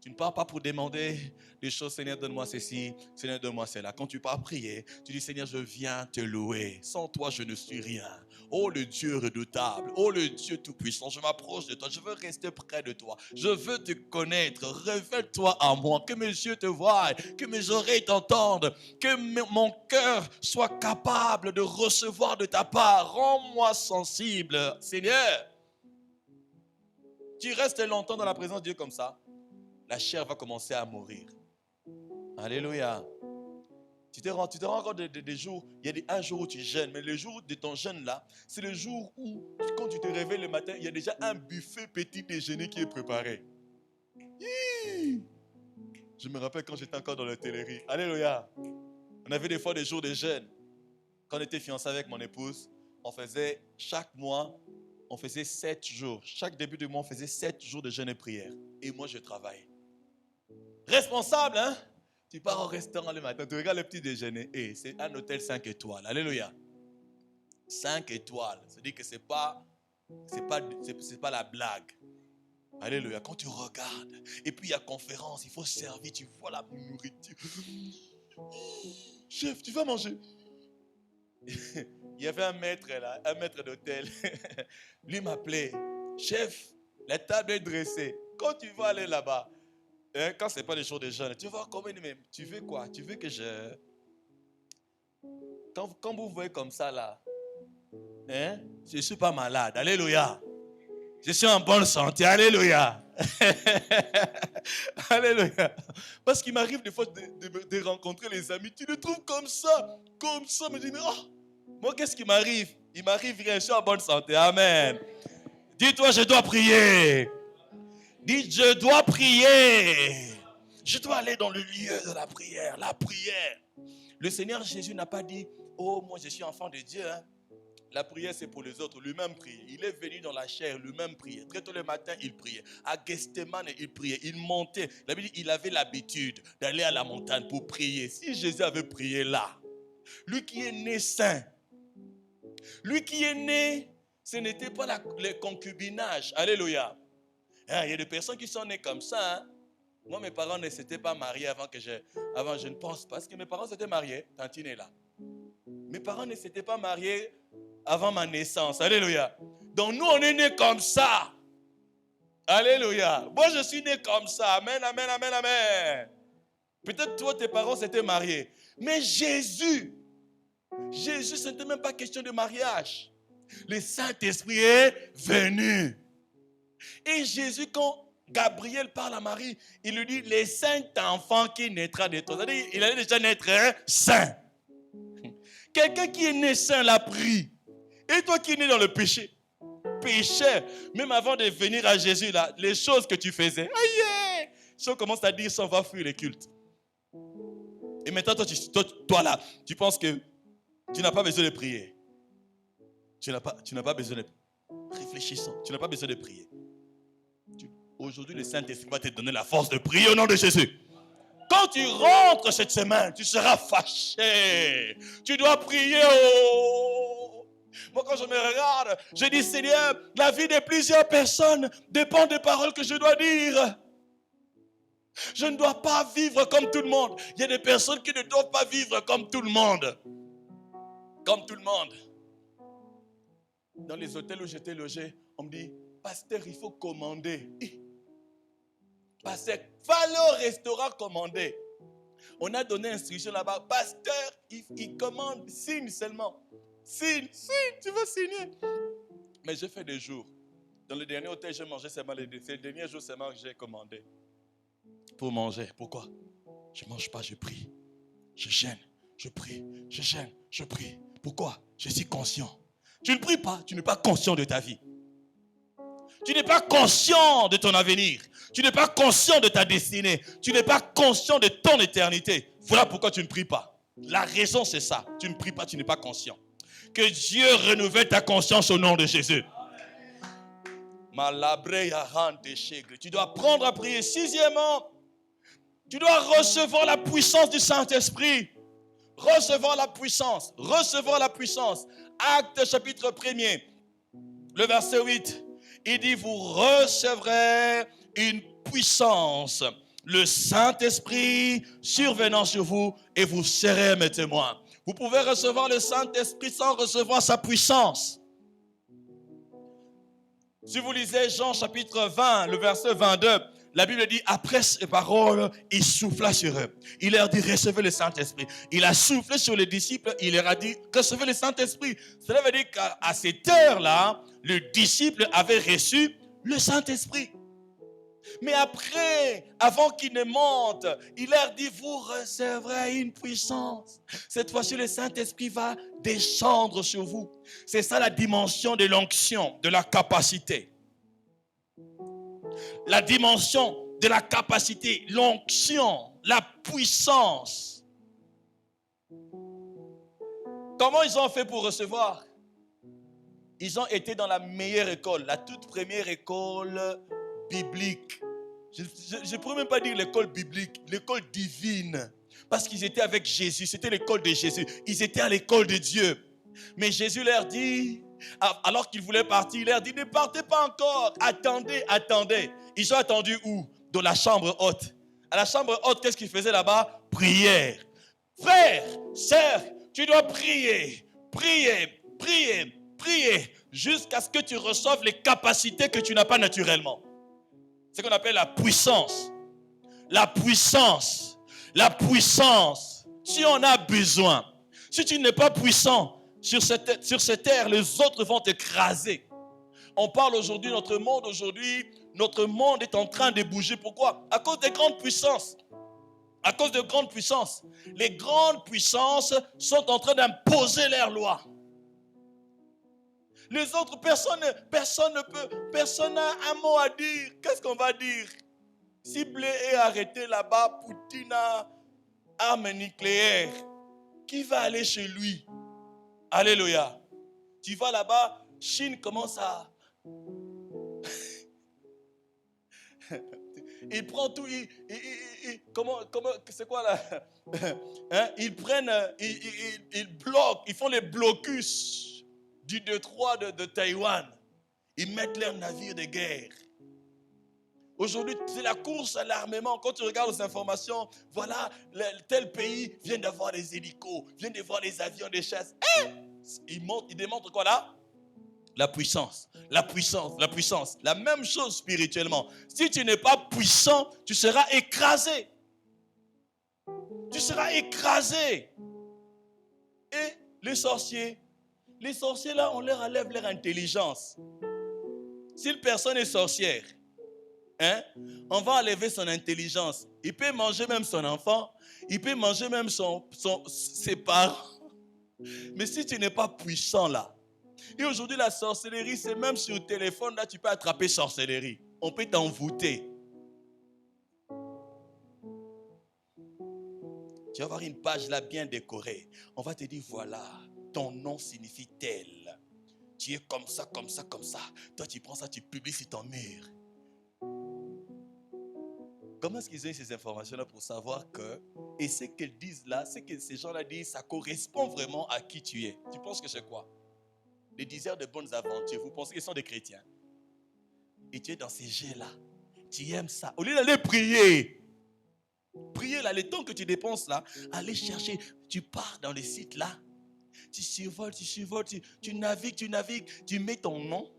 Tu ne pars pas pour demander des choses. Seigneur, donne-moi ceci. Seigneur, donne-moi cela. Quand tu pars prier, tu dis, Seigneur, je viens te louer. Sans toi, je ne suis rien. Oh, le Dieu redoutable. Oh, le Dieu tout-puissant. Je m'approche de toi. Je veux rester près de toi. Je veux te connaître. Révèle-toi à moi. Que mes yeux te voient. Que mes oreilles t'entendent. Que mon cœur soit capable de recevoir de ta part. Rends-moi sensible, Seigneur. Tu restes longtemps dans la présence de Dieu comme ça, la chair va commencer à mourir. Alléluia. Tu te rends compte des jours, il y a un jour où tu jeûnes, mais le jour de ton jeûne là, c'est le jour où, quand tu te réveilles le matin, il y a déjà un buffet petit déjeuner qui est préparé. Je me rappelle quand j'étais encore dans l'hôtellerie. Alléluia. On avait des fois des jours de jeûne. Quand on était fiancés avec mon épouse, on faisait chaque mois, on faisait 7 jours. Chaque début de mois, on faisait 7 jours de jeûne et prière. Et moi, je travaille. Responsable, hein? Tu pars au restaurant le matin, tu regardes le petit déjeuner. Et c'est un hôtel 5 étoiles. Alléluia. 5 étoiles. C'est-à-dire que c'est pas la blague. Alléluia. Quand tu regardes, et puis il y a conférence, il faut servir, tu vois la nourriture. Chef, tu vas manger. Il y avait un maître là, un maître d'hôtel. Lui m'appelait. Chef, la table est dressée. Quand tu vas aller là-bas, quand ce n'est pas les jours de jeûne, tu vas voir combien même. Tu veux quoi? Tu veux que je... Quand vous voyez comme ça là, je ne suis pas malade. Alléluia. Je suis en bonne santé. Alléluia. Alléluia. Parce qu'il m'arrive des fois de rencontrer les amis. Tu le trouves comme ça. Me dis, mais moi, qu'est-ce qui m'arrive? Il m'arrive rien, je suis en bonne santé. Amen. Dis-toi, je dois prier. Dis, je dois prier. Je dois aller dans le lieu de la prière. La prière. Le Seigneur Jésus n'a pas dit, oh, moi, je suis enfant de Dieu. Hein. La prière, c'est pour les autres. Lui-même priait. Il est venu dans la chair, lui-même priait. Très tôt le matin, il priait. À Gethsémane, il priait. Il montait. La Bible dit, il avait l'habitude d'aller à la montagne pour prier. Si Jésus avait prié là, lui qui est né saint, lui qui est né, ce n'était pas le concubinage. Alléluia. Il y a des personnes qui sont nées comme ça. Hein. Moi, mes parents ne s'étaient pas mariés avant, je ne pense pas. Parce que mes parents s'étaient mariés. Tantine est là. Mes parents ne s'étaient pas mariés avant ma naissance. Alléluia. Donc nous, on est nés comme ça. Alléluia. Moi, je suis né comme ça. Amen, amen, amen, amen. Peut-être toi, tes parents s'étaient mariés. Mais Jésus, ce n'était même pas question de mariage. Le Saint-Esprit est venu. Et Jésus, quand Gabriel parle à Marie, il lui dit, les saints enfants qui naîtra de toi. C'est-à-dire, il allait déjà naître saint. Quelqu'un qui est né saint l'a pris. Et toi qui es né dans le péché, pécheur, même avant de venir à Jésus, là, les choses que tu faisais, aïe, si on commence à dire ça, on va fuir les cultes. Et maintenant, toi là, tu penses que tu n'as pas besoin de prier. Tu n'as pas besoin de... Réfléchissons, tu n'as pas besoin de prier. Aujourd'hui, le Saint-Esprit va te donner la force de prier au nom de Jésus. Quand tu rentres cette semaine, tu seras fâché. Tu dois prier. Moi, quand je me regarde, je dis, Seigneur, la vie de plusieurs personnes dépend des paroles que je dois dire. Je ne dois pas vivre comme tout le monde. Il y a des personnes qui ne doivent pas vivre comme tout le monde. Comme tout le monde. Dans les hôtels où j'étais logé, on me dit, pasteur, il faut commander. Pasteur, fallait au restaurant commander. On a donné instruction là-bas. Pasteur, il commande, signe seulement. Signe, tu veux signer. Mais j'ai fait des jours. Dans le dernier hôtel, j'ai mangé seulement les deux. C'est le dernier jour seulement que j'ai commandé. Pour manger. Pourquoi? Je ne mange pas, je prie. Je gêne, je prie. Je gêne, je prie. Pourquoi? Je suis conscient. Tu ne pries pas, tu n'es pas conscient de ta vie. Tu n'es pas conscient de ton avenir. Tu n'es pas conscient de ta destinée. Tu n'es pas conscient de ton éternité. Voilà pourquoi tu ne pries pas. La raison, c'est ça. Tu ne pries pas, tu n'es pas conscient. Que Dieu renouvelle ta conscience au nom de Jésus. Tu dois apprendre à prier. Sixièmement, tu dois recevoir la puissance du Saint-Esprit. Recevoir la puissance. Recevoir la puissance. Actes chapitre 1er, le verset 8. Il dit, vous recevrez une puissance, le Saint-Esprit survenant sur vous et vous serez mes témoins. Vous pouvez recevoir le Saint-Esprit sans recevoir sa puissance. Si vous lisez Jean chapitre 20, le verset 22, la Bible dit, après ces paroles, il souffla sur eux. Il leur dit, recevez le Saint-Esprit. Il a soufflé sur les disciples, il leur a dit, recevez le Saint-Esprit. Cela veut dire qu'à cette heure-là, le disciple avait reçu le Saint-Esprit. Mais après, avant qu'il ne monte, il leur dit, vous recevrez une puissance. Cette fois-ci, le Saint-Esprit va descendre sur vous. C'est ça la dimension de l'onction, de la capacité. La dimension de la capacité, l'onction, la puissance. Comment ils ont fait pour recevoir? Ils ont été dans la meilleure école, la toute première école biblique. Je ne pourrais même pas dire l'école biblique, l'école divine. Parce qu'ils étaient avec Jésus, c'était l'école de Jésus. Ils étaient à l'école de Dieu. Mais Jésus leur dit, alors qu'ils voulaient partir, il leur dit, ne partez pas encore, attendez. Ils ont attendu où? Dans la chambre haute. À la chambre haute, qu'est-ce qu'ils faisaient là-bas? Prière. Frère, sœur, tu dois prier, jusqu'à ce que tu reçoives les capacités que tu n'as pas naturellement. C'est ce qu'on appelle la puissance. La puissance. Si on a besoin, si tu n'es pas puissant sur cette terre, les autres vont t'écraser. On parle aujourd'hui, notre monde est en train de bouger. Pourquoi? À cause des grandes puissances. À cause de grandes puissances. Les grandes puissances sont en train d'imposer leurs lois. Les autres, personne n'a un mot à dire. Qu'est-ce qu'on va dire? Si blé est arrêté là-bas, Poutine a arme nucléaire, qui va aller chez lui? Alléluia. Tu vas là-bas, Chine commence à... Il prend tout, c'est quoi là? Hein? Ils bloquent, ils font les blocus du détroit de Taïwan. Ils mettent leurs navires de guerre. Aujourd'hui, c'est la course à l'armement. Quand tu regardes les informations, voilà, tel pays vient d'avoir des hélicos, vient d'avoir des avions, des chasses. Ils démontrent quoi là? La puissance. La même chose spirituellement. Si tu n'es pas puissant, tu seras écrasé. Et les sorciers là, on leur enlève leur intelligence. Si une personne est sorcière, on va enlever son intelligence. Il peut manger même son enfant, il peut manger même ses parents. Mais si tu n'es pas puissant là, et aujourd'hui la sorcellerie, c'est même sur le téléphone, là tu peux attraper sorcellerie. On peut t'envoûter. Tu vas avoir une page là bien décorée. On va te dire, voilà, ton nom signifie tel. Tu es comme ça. Toi tu prends ça, tu publies sur ton mur. Comment est-ce qu'ils ont eu ces informations-là pour savoir que, et ce qu'ils disent là, ce que ces gens-là disent, ça correspond vraiment à qui tu es? Tu penses que c'est quoi? Les diseurs de bonnes aventures, vous pensez qu'ils sont des chrétiens? Et tu es dans ces jets-là. Tu aimes ça. Au lieu d'aller prier là, le temps que tu dépenses là, aller chercher, tu pars dans les sites là, tu survoles, tu navigues, tu mets ton nom,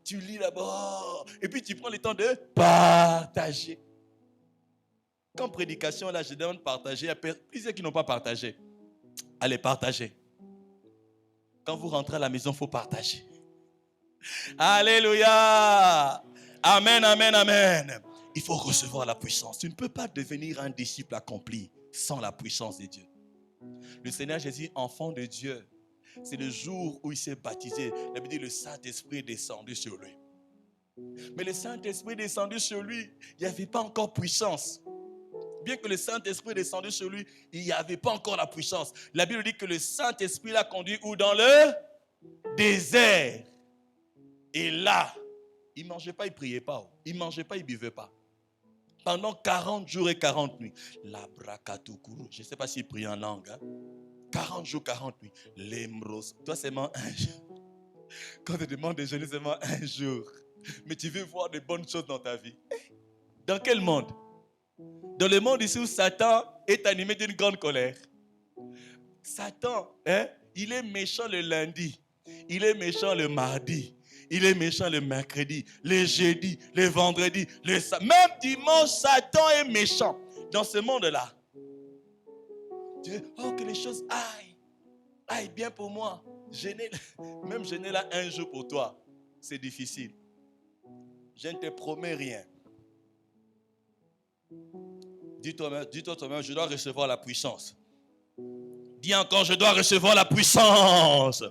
tu lis là-bas, et puis tu prends le temps de partager. Quand prédication là, je demande de partager, il y a plusieurs qui n'ont pas partagé. Allez, partagez. Quand vous rentrez à la maison, il faut partager. Alléluia. Amen, amen, amen. Il faut recevoir la puissance. Tu ne peux pas devenir un disciple accompli sans la puissance de Dieu. Le Seigneur Jésus, enfant de Dieu, c'est le jour où il s'est baptisé. La Bible dit le Saint-Esprit est descendu sur lui. Mais le Saint-Esprit est descendu sur lui, il n'y avait pas encore puissance. Bien que le Saint-Esprit est descendu sur lui, il n'y avait pas encore la puissance. La Bible dit que le Saint-Esprit l'a conduit où? Dans le désert. Et là, il ne mangeait pas, il ne priait pas. Il ne mangeait pas, il ne buvait pas. Pendant 40 jours et 40 nuits. La brakatukuru. Je ne sais pas s'il priait en langue. 40 jours, 40 nuits. L'emros. Toi, c'est seulement un jour. Quand tu demandes de jeûner, c'est seulement un jour. Mais tu veux voir de bonnes choses dans ta vie. Dans quel monde? Dans le monde ici où Satan est animé d'une grande colère. Satan, il est méchant le lundi. Il est méchant le mardi. Il est méchant le mercredi, le jeudi, le vendredi, même dimanche, Satan est méchant. Dans ce monde-là, tu dis, oh, que les choses aillent bien pour moi. Même jeûner là un jour pour toi, c'est difficile. Je ne te promets rien. Dis-toi toi-même, je dois recevoir la puissance. Dis encore, je dois recevoir la puissance.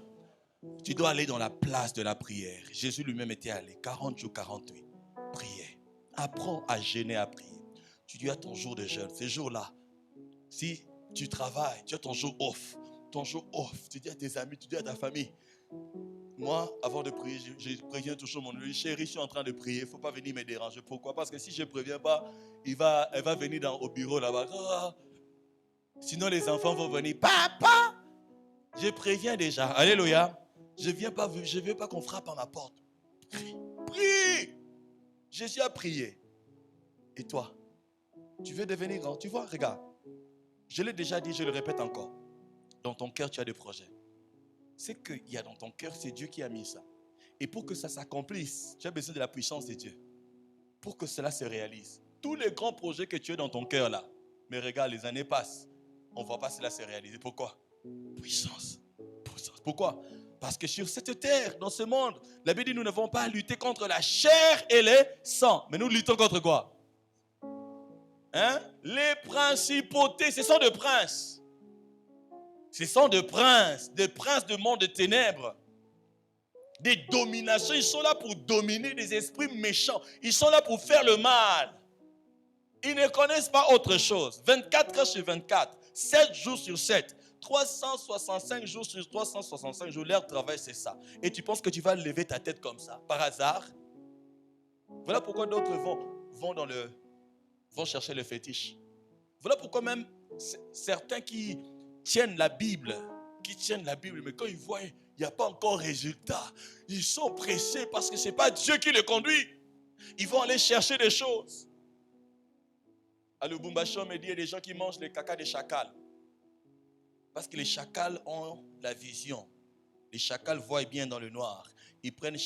Tu dois aller dans la place de la prière. Jésus lui-même était allé 40 jours, 40 nuits. Prier. Apprends à jeûner, à prier. Tu dis à ton jour de jeûne, ce jour-là, si tu travailles, tu as ton jour off. Ton jour off, tu dis à tes amis, tu dis à ta famille. Moi, avant de prier, je préviens toujours mon lui. Chérie, je suis en train de prier, il ne faut pas venir me déranger. Pourquoi? Parce que si je ne préviens pas, elle va venir au bureau là-bas. Oh, sinon, les enfants vont venir. Papa! Je préviens déjà. Alléluia. Je ne veux pas qu'on frappe à ma porte. Prie. Jésus a prié. Et toi, tu veux devenir grand? Tu vois, regarde. Je l'ai déjà dit, je le répète encore. Dans ton cœur, tu as des projets. Ce qu'il y a dans ton cœur, c'est Dieu qui a mis ça. Et pour que ça s'accomplisse, tu as besoin de la puissance de Dieu. Pour que cela se réalise. Tous les grands projets que tu as dans ton cœur là, mais regarde, les années passent. On ne voit pas cela se réaliser. Pourquoi? Puissance. Pourquoi? Parce que sur cette terre, dans ce monde, la Bible dit nous n'avons pas à lutter contre la chair et le sang. Mais nous luttons contre quoi? Les principautés, ce sont des princes. Ce sont des princes de monde de ténèbres. Des dominations, ils sont là pour dominer des esprits méchants. Ils sont là pour faire le mal. Ils ne connaissent pas autre chose. 24 heures sur 24, 7 jours sur 7. 365 jours sur 365 jours, leur travail c'est ça. Et tu penses que tu vas lever ta tête comme ça, par hasard? Voilà pourquoi d'autres vont chercher le fétiche. Voilà pourquoi même certains qui tiennent la Bible, mais quand ils voient il n'y a pas encore résultat, ils sont pressés parce que ce n'est pas Dieu qui les conduit. Ils vont aller chercher des choses. À Lubumbashi, on me dit il y a des gens qui mangent le caca des chacals. Parce que les chacals ont la vision. Les chacals voient bien dans le noir. Ils prennent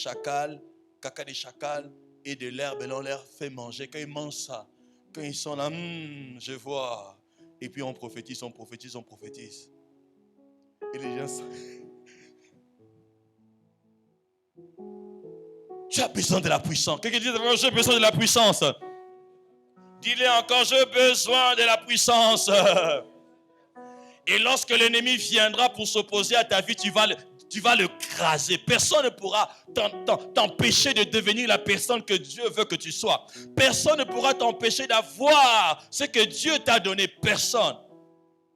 caca des chacals et de l'herbe et on leur fait manger. Quand ils mangent ça, quand ils sont là, je vois. Et puis on prophétise. Et les gens sont... Tu as besoin de la puissance. Quelqu'un dit, j'ai besoin de la puissance. Dis-le encore, j'ai besoin de la puissance. Et lorsque l'ennemi viendra pour s'opposer à ta vie, tu vas le craser. Personne ne pourra t'empêcher de devenir la personne que Dieu veut que tu sois. Personne ne pourra t'empêcher d'avoir ce que Dieu t'a donné. Personne.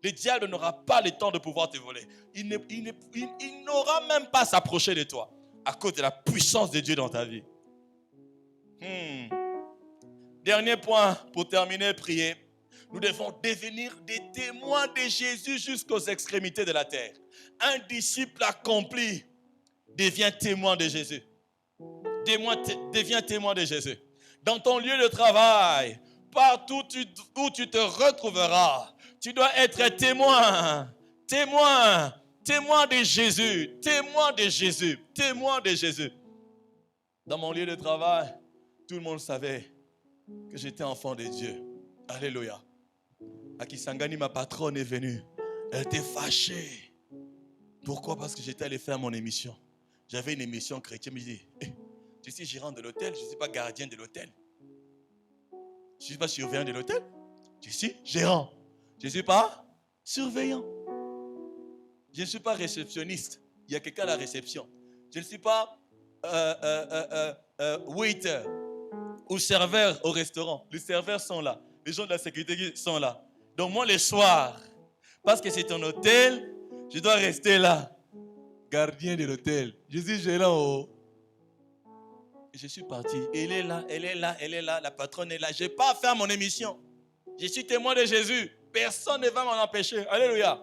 Le diable n'aura pas le temps de pouvoir te voler. Il n'aura même pas à s'approcher de toi à cause de la puissance de Dieu dans ta vie. Dernier point pour terminer, prier. Nous devons devenir des témoins de Jésus jusqu'aux extrémités de la terre. Un disciple accompli devient témoin de Jésus. Deviens témoin de Jésus. Dans ton lieu de travail, partout où tu te retrouveras, tu dois être témoin de Jésus, témoin de Jésus, témoin de Jésus. Dans mon lieu de travail, tout le monde savait que j'étais enfant de Dieu. Alléluia. À Kisangani, ma patronne est venue. Elle était fâchée. Pourquoi? Parce que j'étais allé faire mon émission. J'avais une émission chrétienne. Je me dis, je suis gérant de l'hôtel, je ne suis pas gardien de l'hôtel. Je ne suis pas surveillant de l'hôtel. Je suis gérant. Je ne suis pas surveillant. Je ne suis pas réceptionniste. Il y a quelqu'un à la réception. Je ne suis pas waiter ou serveur au restaurant. Les serveurs sont là. Les gens de la sécurité sont là. Donc moi, le soir, parce que c'est un hôtel, je dois rester là. Gardien de l'hôtel. Je suis gérant. Et je suis parti. Elle est là, elle est là, elle est là. La patronne est là. Je n'ai pas à faire mon émission. Je suis témoin de Jésus. Personne ne va m'en empêcher. Alléluia.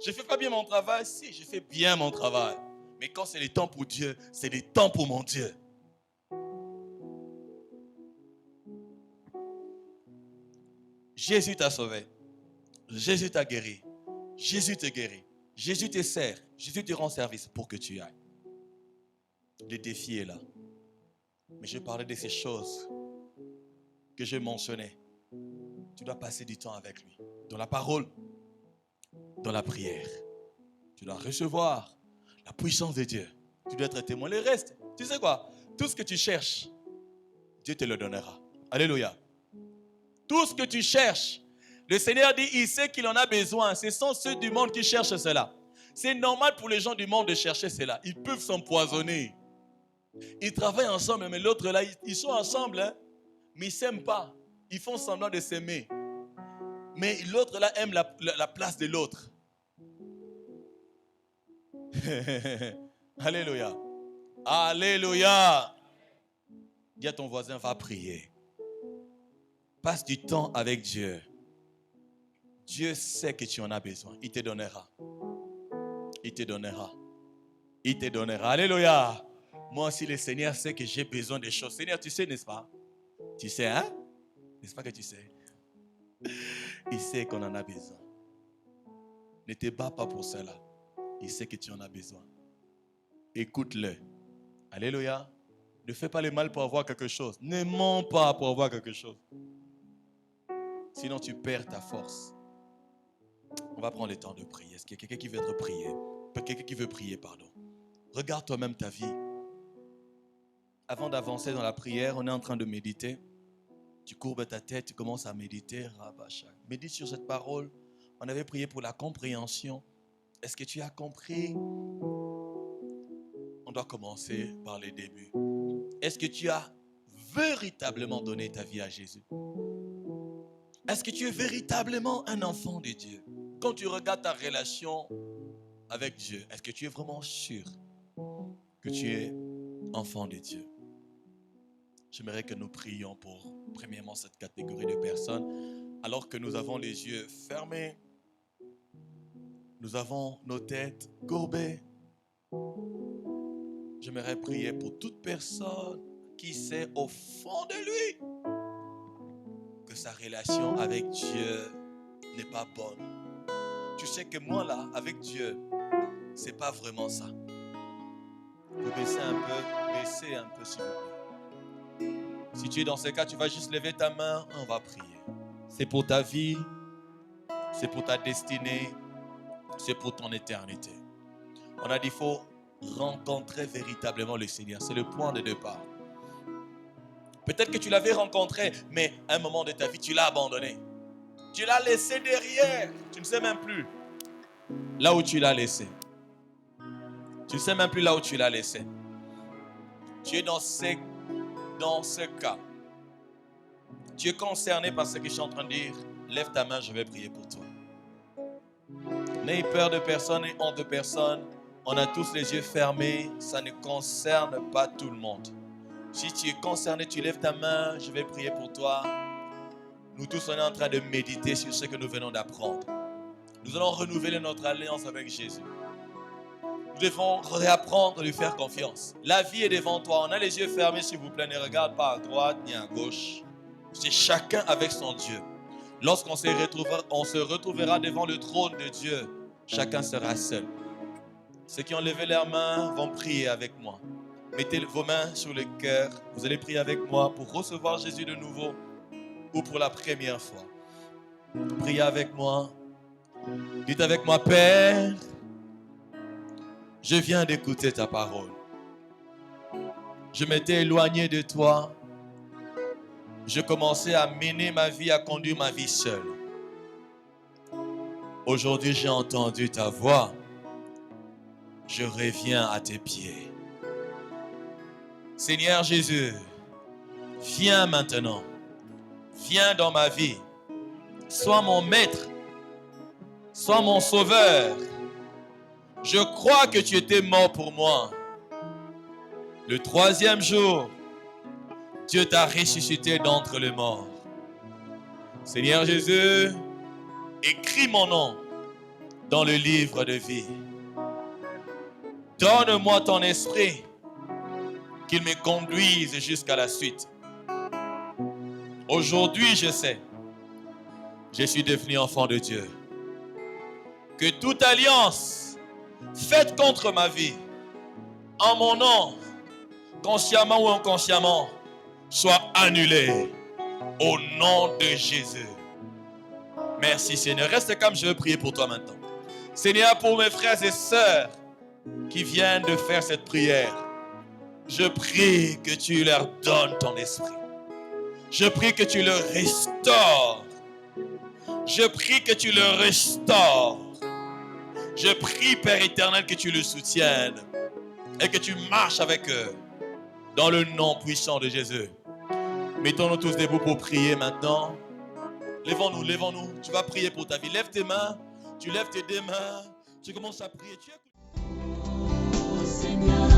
Je ne fais pas bien mon travail. Si, je fais bien mon travail. Mais quand c'est le temps pour Dieu, c'est le temps pour mon Dieu. Jésus t'a sauvé. Jésus t'a guéri. Jésus te guérit. Jésus te sert. Jésus te rend service pour que tu ailles. Le défi est là. Mais je parlais de ces choses que je mentionnais. Tu dois passer du temps avec lui. Dans la parole, dans la prière. Tu dois recevoir la puissance de Dieu. Tu dois être témoin. Le reste, tu sais quoi? Tout ce que tu cherches, Dieu te le donnera. Alléluia. Tout ce que tu cherches, le Seigneur dit, il sait qu'il en a besoin. Ce sont ceux du monde qui cherchent cela. C'est normal pour les gens du monde de chercher cela. Ils peuvent s'empoisonner. Ils travaillent ensemble, mais l'autre là, ils sont ensemble, hein, mais ils ne s'aiment pas. Ils font semblant de s'aimer. Mais l'autre là aime la place de l'autre. Alléluia. Alléluia. Dis à ton voisin, va prier. Passe du temps avec Dieu. Dieu sait que tu en as besoin. Il te donnera. Il te donnera. Il te donnera. Alléluia. Moi aussi, le Seigneur sait que j'ai besoin des choses. Seigneur, tu sais, n'est-ce pas? Tu sais, hein? N'est-ce pas que tu sais? Il sait qu'on en a besoin. Ne te bats pas pour cela. Il sait que tu en as besoin. Écoute-le. Alléluia. Ne fais pas le mal pour avoir quelque chose. Ne mens pas pour avoir quelque chose. Sinon, tu perds ta force. On va prendre le temps de prier. Est-ce qu'il y a quelqu'un qui veut être prié? Quelqu'un qui veut prier, pardon. Regarde toi-même ta vie. Avant d'avancer dans la prière, on est en train de méditer. Tu courbes ta tête, tu commences à méditer. Médite sur cette parole. On avait prié pour la compréhension. Est-ce que tu as compris? On doit commencer par les débuts. Est-ce que tu as véritablement donné ta vie à Jésus? Est-ce que tu es véritablement un enfant de Dieu? Quand tu regardes ta relation avec Dieu, est-ce que tu es vraiment sûr que tu es enfant de Dieu? J'aimerais que nous prions pour, premièrement, cette catégorie de personnes. Alors que nous avons les yeux fermés, nous avons nos têtes courbées. J'aimerais prier pour toute personne qui sait au fond de lui que sa relation avec Dieu n'est pas bonne. Tu sais que moi là, avec Dieu, c'est pas vraiment ça. Vous baissez un peu s'il vous plaît. Si tu es dans ce cas, tu vas juste lever ta main, on va prier. C'est pour ta vie, c'est pour ta destinée, c'est pour ton éternité. On a dit qu'il faut rencontrer véritablement le Seigneur. C'est le point de départ. Peut-être que tu l'avais rencontré, mais à un moment de ta vie, tu l'as abandonné. Tu l'as laissé derrière. Tu ne sais même plus là où tu l'as laissé. Tu ne sais même plus là où tu l'as laissé. Tu es dans ce cas. Tu es concerné par ce que je suis en train de dire. Lève ta main, je vais prier pour toi. N'aie peur de personne, n'aie honte de personne. On a tous les yeux fermés. Ça ne concerne pas tout le monde. Si tu es concerné, tu lèves ta main, je vais prier pour toi. Nous tous, on est en train de méditer sur ce que nous venons d'apprendre. Nous allons renouveler notre alliance avec Jésus. Nous devons réapprendre à lui faire confiance. La vie est devant toi. On a les yeux fermés, s'il vous plaît. Ne regarde pas à droite ni à gauche. C'est chacun avec son Dieu. Lorsqu'on se retrouvera devant le trône de Dieu, chacun sera seul. Ceux qui ont levé leurs mains vont prier avec moi. Mettez vos mains sur le cœur. Vous allez prier avec moi pour recevoir Jésus de nouveau ou pour la première fois. Priez avec moi. Dites avec moi, Père, je viens d'écouter ta parole. Je m'étais éloigné de toi. Je commençais à mener ma vie, à conduire ma vie seul. Aujourd'hui, j'ai entendu ta voix. Je reviens à tes pieds. Seigneur Jésus, viens maintenant. Viens dans ma vie. Sois mon maître. Sois mon sauveur. Je crois que tu étais mort pour moi. Le 3e jour, Dieu t'a ressuscité d'entre les morts. Seigneur Jésus, écris mon nom dans le livre de vie. Donne-moi ton esprit, qu'il me conduise jusqu'à la suite. Aujourd'hui, je sais, je suis devenu enfant de Dieu. Que toute alliance faite contre ma vie, en mon nom, consciemment ou inconsciemment, soit annulée au nom de Jésus. Merci Seigneur. Reste comme je veux prier pour toi maintenant. Seigneur, pour mes frères et sœurs qui viennent de faire cette prière, je prie que tu leur donnes ton esprit. Je prie que tu le restaures. Je prie que tu le restaures. Je prie, Père éternel, que tu le soutiennes et que tu marches avec eux dans le nom puissant de Jésus. Mettons-nous tous debout pour prier maintenant. Lèvons-nous, lèvons-nous. Tu vas prier pour ta vie. Lève tes mains. Tu lèves tes deux mains. Tu commences à prier. Tu écoutes. Seigneur.